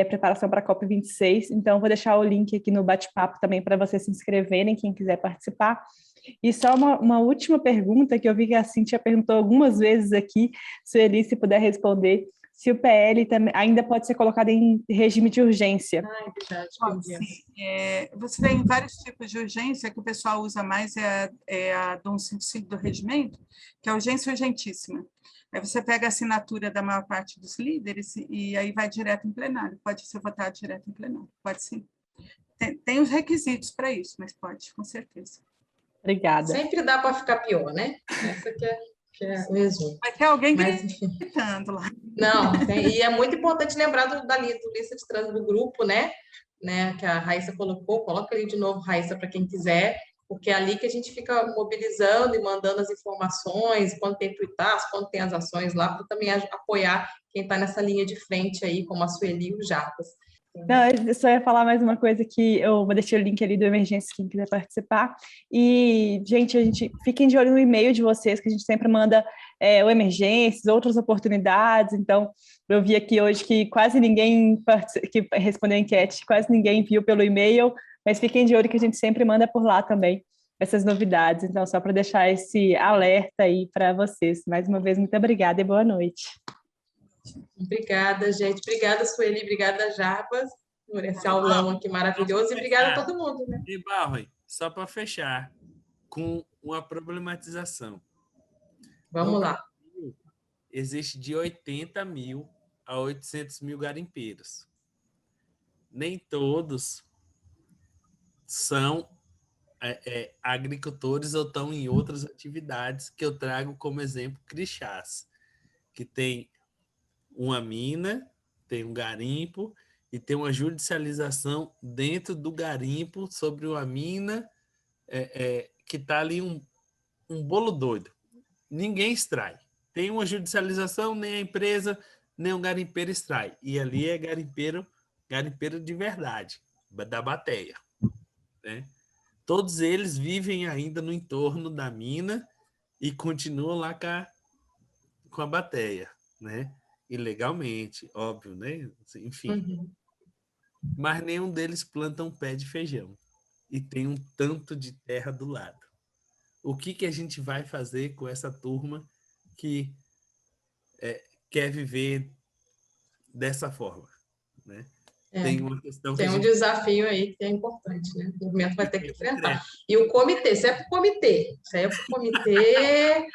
preparação para a COP 26, então vou deixar o link aqui no bate-papo também para vocês se inscreverem, quem quiser participar. E só uma última pergunta, que eu vi que a Cíntia perguntou algumas vezes aqui, Sueli, se puder responder, se o PL ainda pode ser colocado em regime de urgência. Você tem vários tipos de urgência, que o pessoal usa mais a do 155 do regimento, que é urgência urgentíssima. Aí você pega a assinatura da maior parte dos líderes e aí vai direto em plenário. Pode ser votado direto em plenário, pode sim. Tem os requisitos para isso, mas pode, com certeza. Obrigada. Sempre dá para ficar pior, né? Essa que é o resumo. Vai ter alguém gritando lá. Não, e é muito importante lembrar do lista de trânsito do grupo, né? Que a Raíssa colocou, coloca ali de novo, Raíssa, para quem quiser, porque é ali que a gente fica mobilizando e mandando as informações, quando tem tuitaço, quando tem as ações lá, para também apoiar quem está nessa linha de frente aí, como a Sueli e o Jarbas. Não, eu só ia falar mais uma coisa que eu vou deixar o link ali do Emergência, quem quiser participar. E, gente, fiquem de olho no e-mail de vocês, que a gente sempre manda o Emergências, outras oportunidades. Então, eu vi aqui hoje que quase ninguém que respondeu a enquete, quase ninguém viu pelo e-mail, mas fiquem de olho que a gente sempre manda por lá também essas novidades. Então, só para deixar esse alerta aí para vocês. Mais uma vez, muito obrigada e boa noite. Obrigada, gente. Obrigada, Sueli. Obrigada, Jarbas. por esse aulão aqui maravilhoso. E obrigada a todo mundo, né? E, Barro, só para fechar, com uma problematização. Vamos lá. Brasil, existe de 80 mil a 800 mil garimpeiros. Nem todos são agricultores ou estão em outras atividades, que eu trago como exemplo Crixás, que tem uma mina, tem um garimpo e tem uma judicialização dentro do garimpo sobre uma mina que está ali um bolo doido. Ninguém extrai. Tem uma judicialização, nem a empresa, nem o garimpeiro extrai. E ali é garimpeiro de verdade, da bateia, né? Todos eles vivem ainda no entorno da mina e continuam lá com a bateia, né? Ilegalmente, óbvio, né? Enfim. Uhum. Mas nenhum deles planta um pé de feijão. E tem um tanto de terra do lado. O que a gente vai fazer com essa turma que quer viver dessa forma, né? Tem uma questão tem um desafio aí que é importante, né? O movimento vai ter que enfrentar. E o comitê, isso é para o comitê. Isso aí é para o comitê.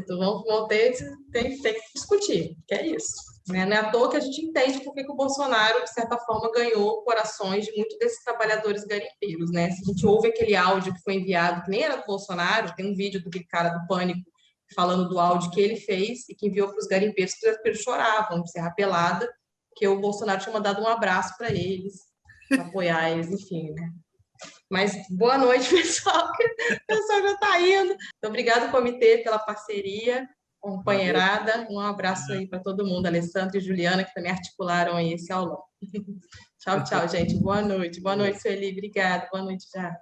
Vão ter, tem que discutir, que é isso. Né? Não é à toa que a gente entende por que o Bolsonaro, de certa forma, ganhou corações de muitos desses trabalhadores garimpeiros. Né? Se a gente ouve aquele áudio que foi enviado, que nem era do Bolsonaro, tem um vídeo do cara do Pânico falando do áudio que ele fez e que enviou para os garimpeiros, que os garimpeiros choravam de Serra Pelada, que o Bolsonaro tinha mandado um abraço para eles, para apoiar eles, enfim, né? Mas boa noite, pessoal, que o pessoal já está indo. Então, obrigado, comitê, pela parceria, companheirada. Um abraço aí para todo mundo, Alessandro e Juliana, que também articularam aí esse aulão. Tchau, tchau, gente. Boa noite. Boa noite, Sueli. Obrigada. Boa noite, já.